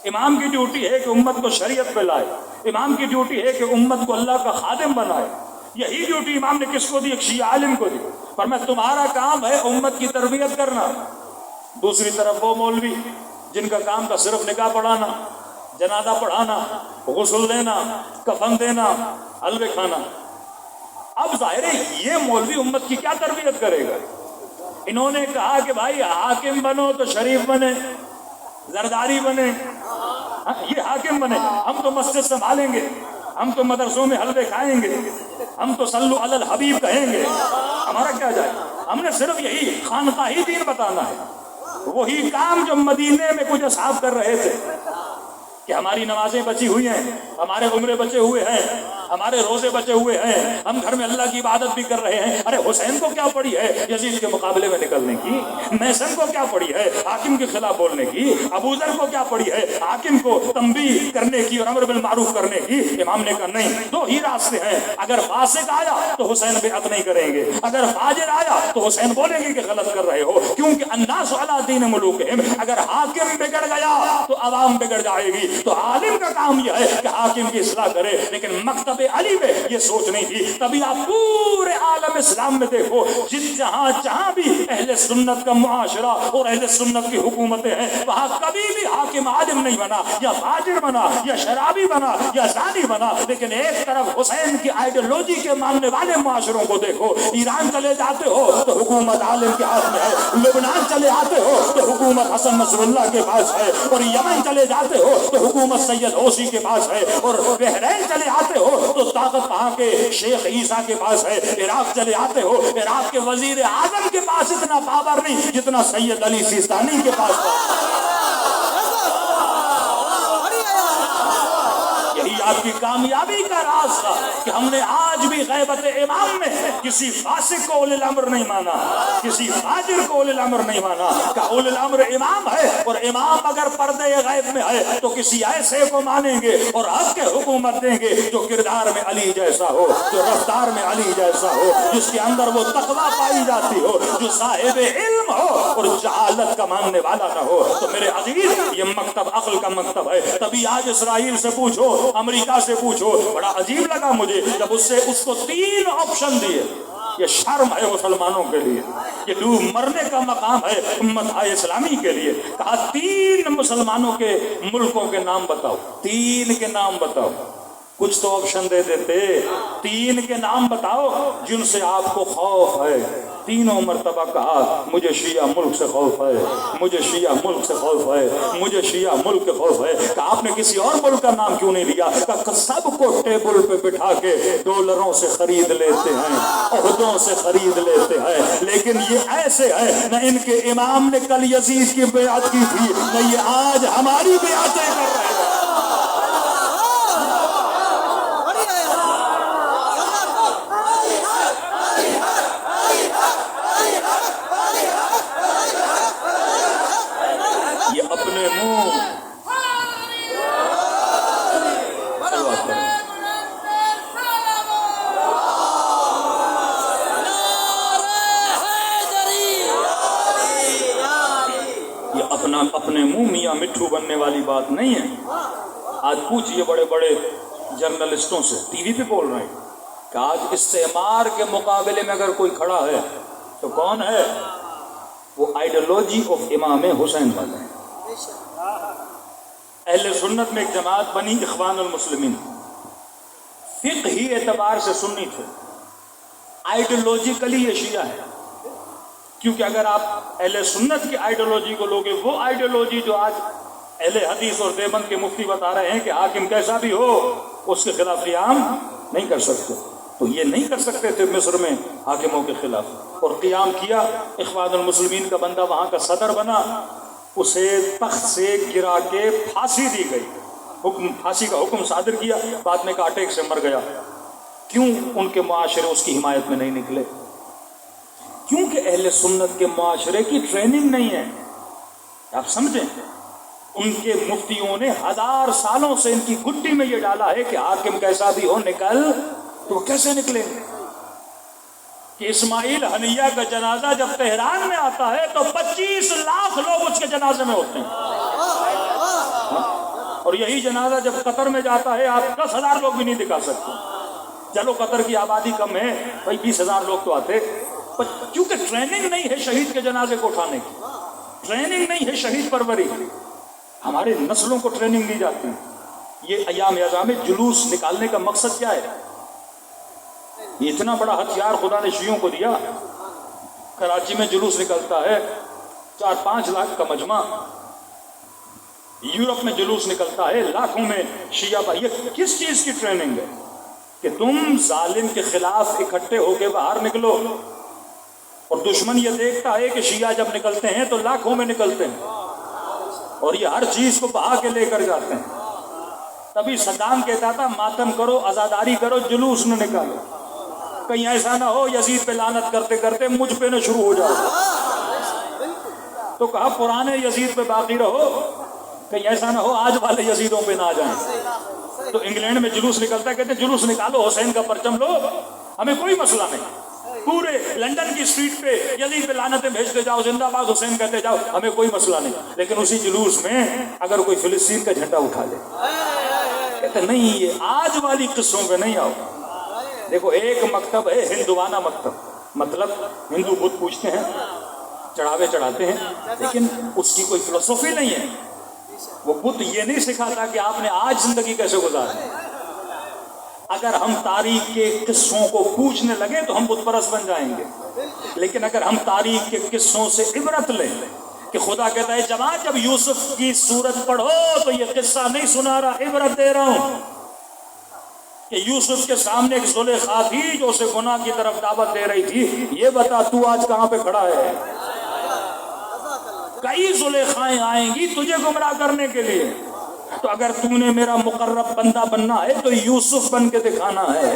امام کی ڈیوٹی ہے کہ امت کو شریعت پہ لائے, امام کی ڈیوٹی ہے کہ امت کو اللہ کا خادم بنائے. یہی ڈیوٹی امام نے کس کو دی؟ ایک شیعہ عالم کو دی. پر میں تمہارا کام ہے امت کی تربیت کرنا. دوسری طرف وہ مولوی جن کا کام کا صرف نکاح پڑھانا, جنازہ پڑھانا, غسل دینا, کفن دینا, حلوے کھانا. اب ظاہر ہے یہ مولوی امت کی کیا تربیت کرے گا؟ انہوں نے کہا کہ بھائی حاکم بنو تو شریف بنے, زرداری بنے, یہ حاکم بنے. ہم تو مسجد سنبھالیں گے, ہم تو مدرسوں میں حلوے کھائیں گے, ہم تو صلو علی الحبیب کہیں گے, ہمارا کیا جائے. ہم نے صرف یہی خانقاہی دین بتانا ہے. وہی کام جو مدینے میں کچھ اصحاب کر رہے تھے کہ ہماری نمازیں بچی ہوئی ہیں, ہمارے عمرے بچے ہوئے ہیں, ہمارے روزے بچے ہوئے ہیں, ہم گھر میں اللہ کی عبادت بھی کر رہے ہیں. ارے حسین کو کیا پڑی ہے یزید کے مقابلے میں نکلنے کی؟ میسن کو کیا پڑی ہے حاکم کے خلاف بولنے کی؟ ابو ذر کو کیا پڑی ہے حاکم کو تنبیہ کرنے کی اور امر بالمعروف کرنے کی؟ امام نے کہا نہیں, دو ہی راستے ہیں. اگر فاسق آیا تو حسین بیعت نہیں کریں گے, اگر فاجر آیا تو حسین بولیں گے کہ غلط کر رہے ہو, کیونکہ الناس علی دین ملوکہم. اگر حاکم بگڑ گیا تو عوام بگڑ جائے گی. تو عالم کا کام یہ ہے کہ حاکم کی اصلاح کرے. لیکن مکتب علی میں یہ سوچ نہیں تھی. تبھی آپ پورے عالم اسلام میں دیکھو جہاں بھی اہل سنت کا معاشرہ اور اہل سنت کی حکومتیں ہیں وہاں کبھی بھی حاکم عالم نہیں بنا, یا فاجر بنا, یا شرابی بنا, یا زانی بنا. لیکن ایک طرف حسین کی آئیڈیالوجی کے ماننے والے معاشروں کو دیکھو. ایران چلے جاتے ہو تو حکومت عالم کے ہاتھ میں ہے, لبنان چلے آتے ہو تو حکومت حسن نصر اللہ کے پاس ہے, اور یمن چلے جاتے ہو تو حکومت سید اوسی کے پاس ہے, اور بحرین چلے آتے ہو تو طاقت وہاں کے شیخ عیسیٰ کے پاس ہے. عراق چلے آتے ہو, عراق کے وزیر اعظم کے پاس اتنا پاور نہیں جتنا سید علی سیستانی کے پاس ہے. یہی آپ کی کامیابی کا راز تھا کہ ہم نے آج بھی غیبت امام میں کسی فاسق کو اولی الامر نہیں مانا, کسی فاجر کو اولی الامر نہیں مانا. کہ اولی الامر امام ہے, اور امام اگر پردے غیب میں ہے تو کسی ایسے کو مانیں گے اور حق کے حکومت دیں گے جو کردار میں علی جیسا ہو, جو رفتار میں علی جیسا ہو, جس کے اندر وہ تقویٰ پائی جاتی ہو, جو صاحب علم ہو اور جہالت کا ماننے والا نہ ہو. تو میرے عزیز یہ مکتب عقل کا مکتب ہے. تبھی آج اسرائیل سے پوچھو, امریکہ سے پوچھو, بڑا عجیب لگا مجھے جب اس کو 3 آپشن دیے. یہ شرم ہے مسلمانوں کے لیے, یہ ڈوب مرنے کا مقام ہے امت اسلامی کے لیے. کہا 3 مسلمانوں کے ملکوں کے نام بتاؤ, 3 کے نام بتاؤ. کچھ تو آپشن دے دیتے, 3 کے نام بتاؤ جن سے آپ کو خوف ہے. تینوں مرتبہ کہا مجھے شیعہ ملک سے خوف ہے, مجھے شیعہ ملک سے خوف ہے, مجھے شیعہ ملک کے خوف ہے. کہ آپ نے کسی اور ملک کا نام کیوں نہیں لیا؟ کہ سب کو ٹیبل پہ بٹھا کے ڈالروں سے خرید لیتے ہیں, عہدوں سے خرید لیتے ہیں, لیکن یہ ایسے ہے نہ ان کے امام نے کل یزید کی بیعت کی تھی, نہ یہ آج ہماری بیعتیں کر رہے ہیں. مٹھو بننے والی بات نہیں ہے۔ آج پوچھئے بڑے بڑے جرنلسٹوں سے، ٹی وی پہ بول رہے ہیں کہ آج استعمار کے مقابلے میں اگر کوئی کھڑا ہے تو کون ہے؟ وہ آئیڈیالوجی آف امام حسین والے ہیں۔ اہل سنت میں ایک جماعت بنی اخوان المسلمین، فقہی اعتبار سے سنی تھے، آئیڈیالوجیکلی یہ شیعہ ہے، کیونکہ اگر آپ اہل سنت کی آئیڈیالوجی کو لوگے، وہ آئیڈیالوجی جو آج اہل حدیث اور دیوبند کے مفتی بتا رہے ہیں کہ حاکم کیسا بھی ہو اس کے خلاف قیام نہیں کر سکتے، تو یہ نہیں کر سکتے تھے مصر میں حاکموں کے خلاف، اور قیام کیا۔ اخوان المسلمین کا بندہ وہاں کا صدر بنا، اسے تخت سے گرا کے پھانسی دی گئی، پھانسی کا حکم صادر کیا، بعد میں اٹیک سے مر گیا۔ کیوں ان کے معاشرے اس کی حمایت میں نہیں نکلے؟ کیونکہ اہل سنت کے معاشرے کی ٹریننگ نہیں ہے۔ آپ سمجھیں، ان کے مفتیوں نے 1000 سالوں سے ان کی گڈی میں یہ ڈالا ہے کہ حاکم کیسا بھی ہو نکل، تو وہ کیسے نکلیں گے؟ کہ اسماعیل حنیہ کا جنازہ جب تہران میں آتا ہے تو 25 لاکھ لوگ اس کے جنازے میں ہوتے ہیں، اور یہی جنازہ جب قطر میں جاتا ہے آپ 10,000 لوگ بھی نہیں دکھا سکتے۔ چلو قطر کی آبادی کم ہے بھائی، 20,000 لوگ تو آتے، کیونکہ ٹریننگ نہیں ہے شہید کے جنازے کو اٹھانے کی، ٹریننگ نہیں ہے شہید پروری، ہمارے نسلوں کو ٹریننگ دی جاتی ہے۔ یہ ایام اعظام میں جلوس نکالنے کا مقصد کیا ہے؟ یہ اتنا بڑا ہتھیار خدا نے شیعوں کو دیا، کراچی میں جلوس نکلتا ہے 4-5 لاکھ کا مجمع، یورپ میں جلوس نکلتا ہے لاکھوں میں شیعہ بھائی۔ یہ کس چیز کی ٹریننگ ہے کہ تم ظالم کے خلاف اکٹھے ہو کے باہر نکلو، اور دشمن یہ دیکھتا ہے کہ شیعہ جب نکلتے ہیں تو لاکھوں میں نکلتے ہیں اور یہ ہر چیز کو بہا کے لے کر جاتے ہیں۔ تبھی صدام کہتا تھا ماتم کرو، عزاداری کرو، جلوس نہ نکالو، کہیں ایسا نہ ہو یزید پہ لعنت کرتے کرتے مجھ پہ نہ شروع ہو جاؤ۔ تو کہا پرانے یزید پہ باقی رہو، کہیں ایسا نہ ہو آج والے یزیدوں پہ نہ آ جائیں۔ تو انگلینڈ میں جلوس نکلتا ہے، کہتے ہیں جلوس نکالو، حسین کا پرچم لو، ہمیں کوئی مسئلہ نہیں، پورے لندن کی اسٹریٹ پہ یزید پہ لعنتیں بھیجتے جاؤ، زندہ باد حسین کہتے جاؤ، ہمیں کوئی مسئلہ نہیں۔ لیکن اسی جلوس میں اگر کوئی فلسطین کا جھنڈا اٹھا لے، کہتے نہیں یہ آج والی قصوں پہ نہیں آؤ۔ دیکھو ایک مکتب ہے ہندوانہ مکتب، مطلب ہندو بت پوجتے ہیں، چڑھاوے چڑھاتے ہیں، لیکن اس کی کوئی فلسفی نہیں ہے۔ وہ بت یہ نہیں سکھاتا کہ آپ نے آج زندگی کیسے گزارنی۔ اگر ہم تاریخ کے قصوں کو پوچھنے لگے تو ہم بت پرست بن جائیں گے، لیکن اگر ہم تاریخ کے قصوں سے عبرت لیں کہ خدا کہتا ہے جب یوسف کی صورت پڑھو تو یہ قصہ نہیں سنا رہا، عبرت دے رہا ہوں کہ یوسف کے سامنے ایک زلیخا تھی جو اسے گناہ کی طرف دعوت دے رہی تھی، یہ بتا تو آج کہاں پہ کھڑا ہے؟ کئی زلیخائیں آئیں گی تجھے گمراہ کرنے کے لیے، تو اگر تو نے میرا مقرب بندہ بننا ہے تو یوسف بن کے دکھانا ہے۔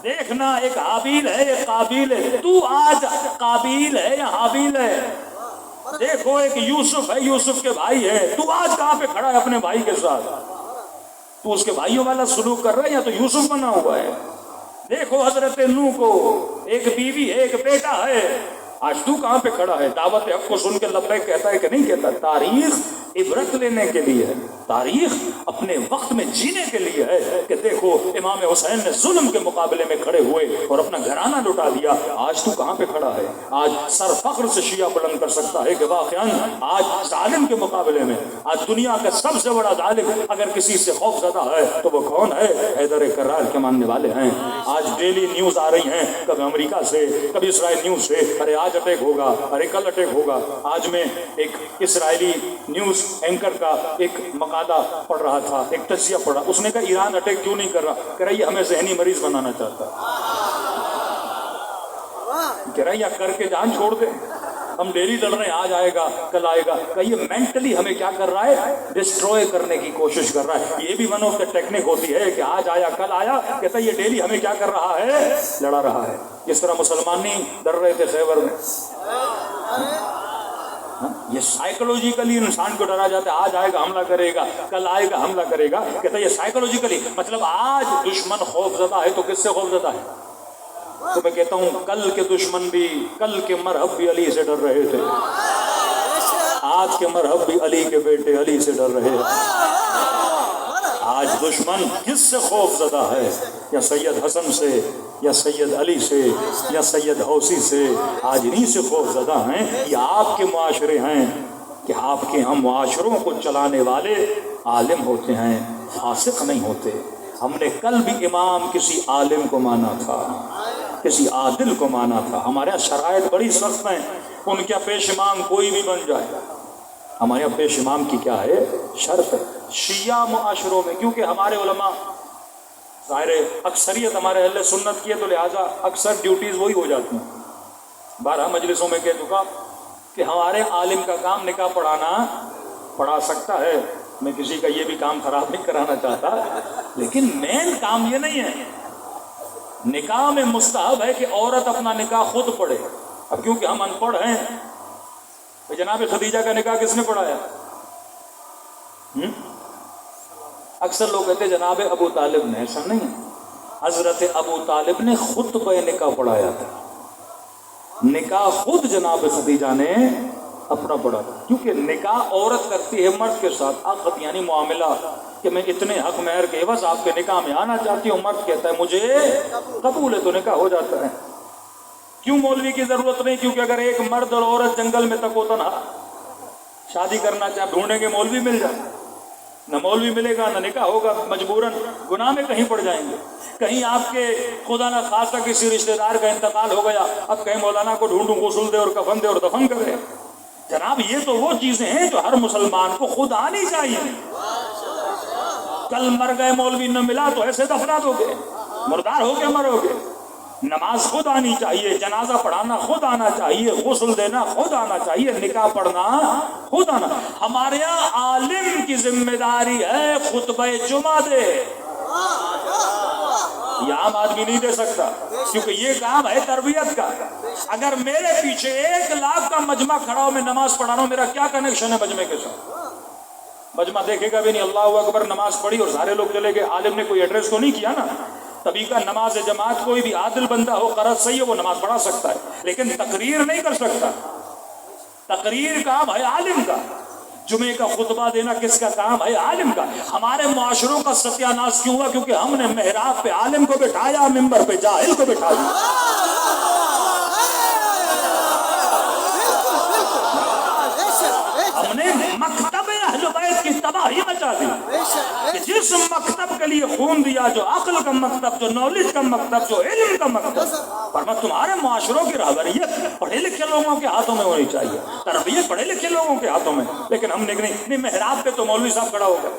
دیکھنا ایک حابیل ہے ایک قابیل ہے، تو آج قابیل ہے یا حابیل ہے؟ دیکھو ایک یوسف ہے، یوسف کے بھائی ہے، تو آج کہاں پہ کھڑا ہے اپنے بھائی کے ساتھ؟ تو اس کے بھائیوں والا سلوک کر رہا ہے یا تو یوسف بنا ہوا ہے؟ دیکھو حضرت نوح کو، ایک بیوی ہے ایک بیٹا ہے، آج تو کہاں پہ کھڑا ہے؟ دعوت حق کو سن کے لبیک کہتا ہے کہ نہیں کہتا؟ تاریخ عبرت لینے کے لیے ہے، تاریخ اپنے وقت میں جینے کے لیے ہے کہ دیکھو امام حسین نے ظلم کے مقابلے میں کھڑے ہوئے اور اپنا گھرانہ لٹا دیا، آج تو کہاں پہ کھڑا ہے؟ آج سر فخر سے شیعہ بلند کر سکتا ہے کہ واقعاً آج ظالم کے مقابلے میں آج دنیا کا سب سے بڑا ظالم اگر کسی سے خوف زدہ ہے تو وہ کون ہے؟ حیدر کرار کے ماننے والے ہیں۔ آج ڈیلی نیوز آ رہی ہیں، کبھی امریکہ سے کبھی اسرائیل نیوز سے، ارے آج اٹیک ہوگا، ارے کل اٹیک ہوگا۔ آج میں ایک اسرائیلی نیوز اینکر کا ایک مقالہ پڑھ رہا تھا، ایک تجزیہ پڑھا، اس نے کہا ایران اٹیک کیوں نہیں کر رہا؟ کہہ رہا یہ ہمیں ذہنی مریض بنانا چاہتا ہے، کہہ رہا یا کر کے جان چھوڑ دے، ہم ڈیلی لڑ رہے ہیں آج آئے گا کل آئے گا، کہ یہ مینٹلی ہمیں کیا کر رہا ہے؟ ڈسٹروئے کرنے کی کوشش کر رہا ہے۔ یہ بھی ون آف دا ٹیکنک ہوتی ہے کہ آج آیا کل آیا، کہتا ہے یہ ڈیلی ہمیں کیا کر رہا ہے؟ لڑا رہا ہے۔ جس طرح مسلمان نہیں ڈر رہے تھے خیبر میں، یہ سائیکولوجیکلی انسان کو ڈرا جاتا ہے، آج آئے گا حملہ کرے گا، کل آئے گا حملہ کرے گا، کہتا ہے یہ سائیکولوجیکلی، مطلب آج دشمن خوف زدہ ہے تو کس سے خوف زدہ ہے؟ تو میں کہتا ہوں کل کے دشمن بھی، کل کے مرحب بھی علی سے ڈر رہے تھے، آج کے مرحب بھی علی کے بیٹے علی سے ڈر رہے ہیں۔ آج دشمن کس سے خوف زدہ ہے؟ یا سید حسن سے، یا سید علی سے، یا سید حوثی سے؟ آج انہی سے خوف زدہ ہیں۔ یہ آپ کے معاشرے ہیں کہ آپ کے ہم معاشروں کو چلانے والے عالم ہوتے ہیں، فاسق نہیں ہوتے۔ ہم نے کل بھی امام کسی عالم کو مانا تھا، کسی عادل کو مانا تھا۔ ہمارے یہاں شرائط بڑی سخت ہیں، ان کا پیش امام کوئی بھی بن جائے۔ ہمارے یہاں پیش امام کی کیا ہے؟ شرط۔ شیعہ معاشروں میں کیونکہ ہمارے علماء ظاہر اکثریت ہمارے اہل سنت کی ہے، تو لہٰذا اکثر ڈیوٹیز وہی ہو جاتی ہیں۔ 12 مجلسوں میں کہہ چکا کہ ہمارے عالم کا کام نکاح پڑھانا، پڑھا سکتا ہے، میں کسی کا یہ بھی کام خراب نہیں کرانا چاہتا، لیکن مین کام یہ نہیں ہے۔ نکاح میں مستحب ہے کہ عورت اپنا نکاح خود پڑھے۔ اب کیونکہ ہم ان پڑھ ہیں، جناب خدیجہ کا نکاح کس نے پڑھایا؟ اکثر لوگ کہتے ہیں جناب ابو طالب نے، ایسا نہیں ہے۔ حضرت ابو طالب نے خطبہ نکاح پڑھایا تھا، نکاح خود جناب خدیجہ نے اپنا پڑھا، کیونکہ نکاح عورت کرتی ہے مرد کے ساتھ، عقد یعنی معاملہ کہ میں اتنے حق مہر کے عوض آپ کے نکاح میں آنا چاہتی ہوں، مرد کہتا ہے مجھے قبول ہے، تو نکاح ہو جاتا ہے۔ کیوں مولوی کی ضرورت نہیں؟ کیونکہ اگر ایک مرد اور عورت جنگل میں تک تنہا شادی کرنا چاہے، ڈھونڈیں گے مولوی مل جائے، نہ مولوی ملے گا نہ نکاح ہوگا، مجبوراً گناہ میں کہیں پڑ جائیں گے۔ کہیں آپ کے خدا نہ خاصہ کسی رشتہ دار کا انتقال ہو گیا، اب کہیں مولانا کو ڈھونڈوں، غسل دے اور کفن دے اور دفن کرے۔ جناب یہ تو وہ چیزیں ہیں جو ہر مسلمان کو خود آنی چاہیے۔ کل مر گئے مولوی نہ ملا تو ایسے دفنا دو گے، مردار ہو کے مرو گے۔ نماز خود آنی چاہیے، جنازہ پڑھانا خود آنا چاہیے، غسل دینا خود آنا چاہیے، نکاح پڑھنا خود آنا۔ ہمارے یہاں عالم کی ذمہ داری ہے خطبہ جمعہ دے، یہ عام آدمی نہیں دے سکتا، کیونکہ یہ کام ہے تربیت کا۔ اگر میرے پیچھے 1 لاکھ کا مجمع کھڑا ہو، میں نماز پڑھا رہا ہوں، میرا کیا کنیکشن ہے مجمع کے ساتھ؟ مجمع دیکھے گا بھی نہیں، اللہ اکبر نماز پڑھی اور سارے لوگ چلے گئے، عالم نے کوئی ایڈریس تو نہیں کیا نا۔ تبھی کا نماز جماعت کوئی بھی عادل بندہ ہو، قرض صحیح ہے، وہ نماز پڑھا سکتا ہے، لیکن تقریر نہیں کر سکتا۔ تقریر کام ہے عالم کا، جمعے کا خطبہ دینا کس کا کام ہے؟ عالم کا۔ ہمارے معاشروں کا ستیہ ناش کیوں ہوا؟ کیونکہ ہم نے محراب پہ عالم کو بٹھایا، ممبر پہ جاہل کو بٹھا دیا۔ ہم نے مکتب اہل بیت کی تباہی مچا دی کہ جس مکتب کے لیے خون دیا، جو عقل کا مکتب، جو نالج کا مکتب، جو علم کا مکتب، فرما تمہارے معاشروں کی رہبریت پڑھے لکھے لوگوں کے ہاتھوں میں ہونی چاہیے، تربیت پڑھے لکھے لوگوں کے ہاتھوں میں۔ لیکن ہم نے نہیں، محراب پہ تو مولوی صاحب کھڑا ہو گئے۔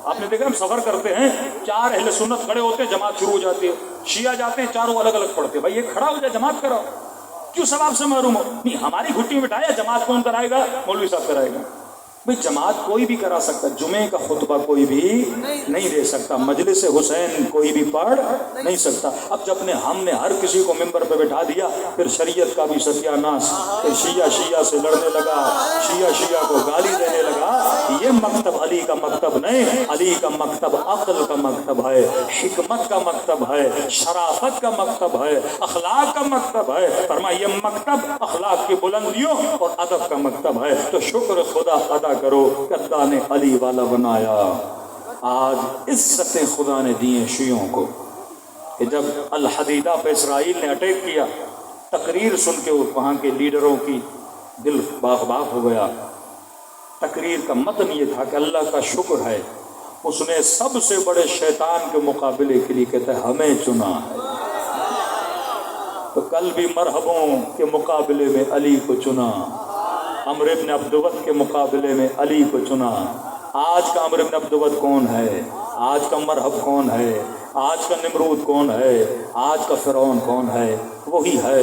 آپ نے دیکھا ہم سفر کرتے ہیں، 4 اہل سنت کھڑے ہوتے ہیں، جماعت شروع ہو جاتی ہے۔ شیعہ جاتے ہیں، چاروں الگ الگ پڑھتے ہیں، بھائی یہ کھڑا ہو جائے جماعت کراؤ، کیوں ثواب سے محروم ہو؟ نہیں، ہماری گھٹی میں بٹھایا، جماعت کون کرائے گا؟ مولوی صاحب کرائے گا۔ بھئی جماعت کوئی بھی کرا سکتا، جمعے کا خطبہ کوئی بھی نہیں دے سکتا، مجلس حسین کوئی بھی پڑھ نہیں سکتا۔ اب جب ہم نے ہر کسی کو ممبر پہ بٹھا دیا، پھر شریعت کا بھی ستیہ ناش، کہ شیعہ سے لڑنے لگا، شیعہ کو گالی دینے لگا۔ یہ مکتب علی کا مکتب نہیں، علی کا مکتب عقل کا مکتب ہے، حکمت کا مکتب ہے، شرافت کا مکتب ہے، اخلاق کا مکتب ہے۔ فرمایا یہ مکتب اخلاق کی بلندیوں اور ادب کا مکتب ہے۔ تو شکر خدا ادا کرو کہ اللہ نے علی والا بنایا۔ آج عزتیں خدا نے دی ہیں شیعوں کو، کہ جب الحدیدہ پہ اسرائیل نے اٹیک کیا، تقریر سن کے وہاں کے لیڈروں کی دل باغ باغ ہو گیا۔ تقریر کا متن یہ تھا کہ اللہ کا شکر ہے اس نے سب سے بڑے شیطان کے مقابلے کے لیے کہتا ہے ہمیں چنا ہے۔ تو کل بھی مرحبوں کے مقابلے میں علی کو چنا، عمرو بن عبدود کے مقابلے میں علی کو چنا۔ آج کا عمرو بن عبدود کون ہے؟ آج کا مرحب کون ہے؟ آج کا نمرود کون ہے؟ آج کا فرعون کون ہے؟ وہی ہے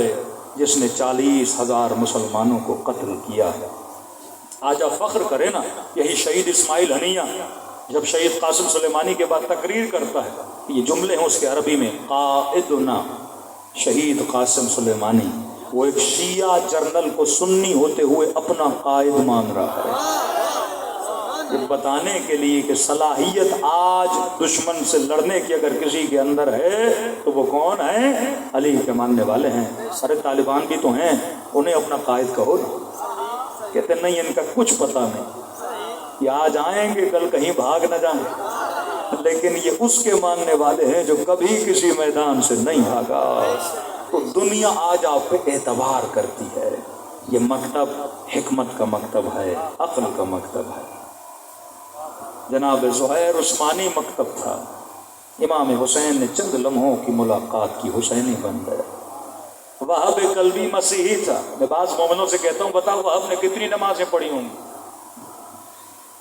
جس نے 40,000 مسلمانوں کو قتل کیا ہے۔ آج آپ فخر کریں نا، یہی شہید اسماعیل ہنیہ جب شہید قاسم سلیمانی کے بعد تقریر کرتا ہے، یہ جملے ہیں اس کے عربی میں، قائدنا شہید قاسم سلیمانی، وہ ایک شیعہ جرنل کو سنی ہوتے ہوئے اپنا قائد مان رہا ہے، یہ بتانے کے لیے کہ صلاحیت آج دشمن سے لڑنے کی اگر کسی کے اندر ہے تو وہ کون ہے؟ علی کے ماننے والے ہیں۔ ارے طالبان بھی تو ہیں، انہیں اپنا قائد کہو نا۔ کہتے نہیں ان کا کچھ پتہ نہیں، یہ آج آئیں گے کل کہیں بھاگ نہ جائیں، لیکن یہ اس کے ماننے والے ہیں جو کبھی کسی میدان سے نہیں بھاگا۔ تو دنیا آج آپ پہ اعتبار کرتی ہے۔ یہ مکتب حکمت کا مکتب ہے، عقل کا مکتب ہے۔ جناب زہیر عثمانی مکتب تھا، امام حسین نے چند لمحوں کی ملاقات کی، حسینی بن گیا۔ وہب قلبی مسیحی تھا۔ میں بعض مومنوں سے کہتا ہوں بتاؤ وہب نے کتنی نمازیں پڑھی ہوں گی؟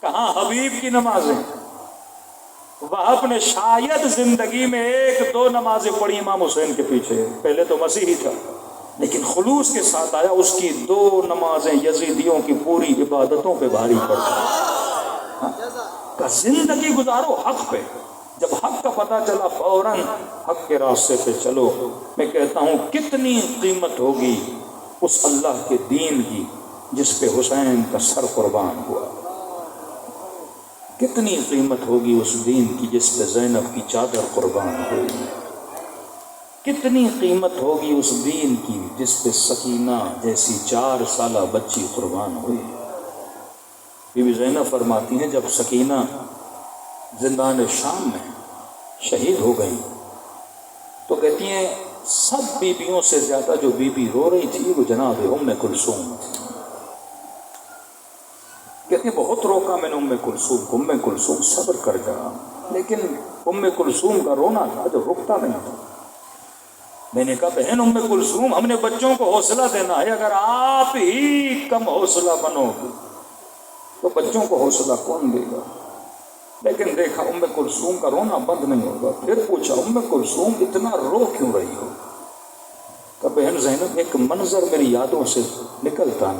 کہاں حبیب کی نمازیں؟ وہب نے شاید زندگی میں 1-2 نمازیں پڑھی امام حسین کے پیچھے، پہلے تو مسیحی تھا لیکن خلوص کے ساتھ آیا، اس کی 2 نمازیں یزیدیوں کی پوری عبادتوں پہ بھاری پڑتی۔ کہ زندگی گزارو حق پہ، جب حق کا پتہ چلا فوراً حق کے راستے پہ چلو۔ میں کہتا ہوں کتنی قیمت ہوگی اس اللہ کے دین کی جس پہ حسین کا سر قربان ہوا، کتنی قیمت ہوگی اس دین کی جس پہ زینب کی چادر قربان ہوئی، کتنی قیمت ہوگی اس دین کی جس پہ سکینہ جیسی 4 سالہ بچی قربان ہوئی۔ بی بی زینب فرماتی ہیں جب سکینہ زندان شام میں شہید ہو گئی تو کہتی ہیں سب بیویوں سے زیادہ جو بیوی رو رہی تھی وہ جناب ام کلثوم تھی۔ کہتی ہیں بہت روکا میں نے ام کلثوم کو، ام کلثوم صبر کر جا، لیکن ام کلثوم کا رونا تھا جو رکتا نہیں تھا۔ میں نے کہا بہن ام کلثوم ہم نے بچوں کو حوصلہ دینا ہے، اگر آپ ہی کم حوصلہ بنو گے تو بچوں کو حوصلہ کون دے گا؟ لیکن دیکھا ام کلثوم کا رونا بند نہیں ہوگا۔ پھر پوچھا ام کلثوم اتنا رو کیوں رہی ہو؟ کہ بہن زینب ایک منظر میری یادوں سے نکلتا نہیں۔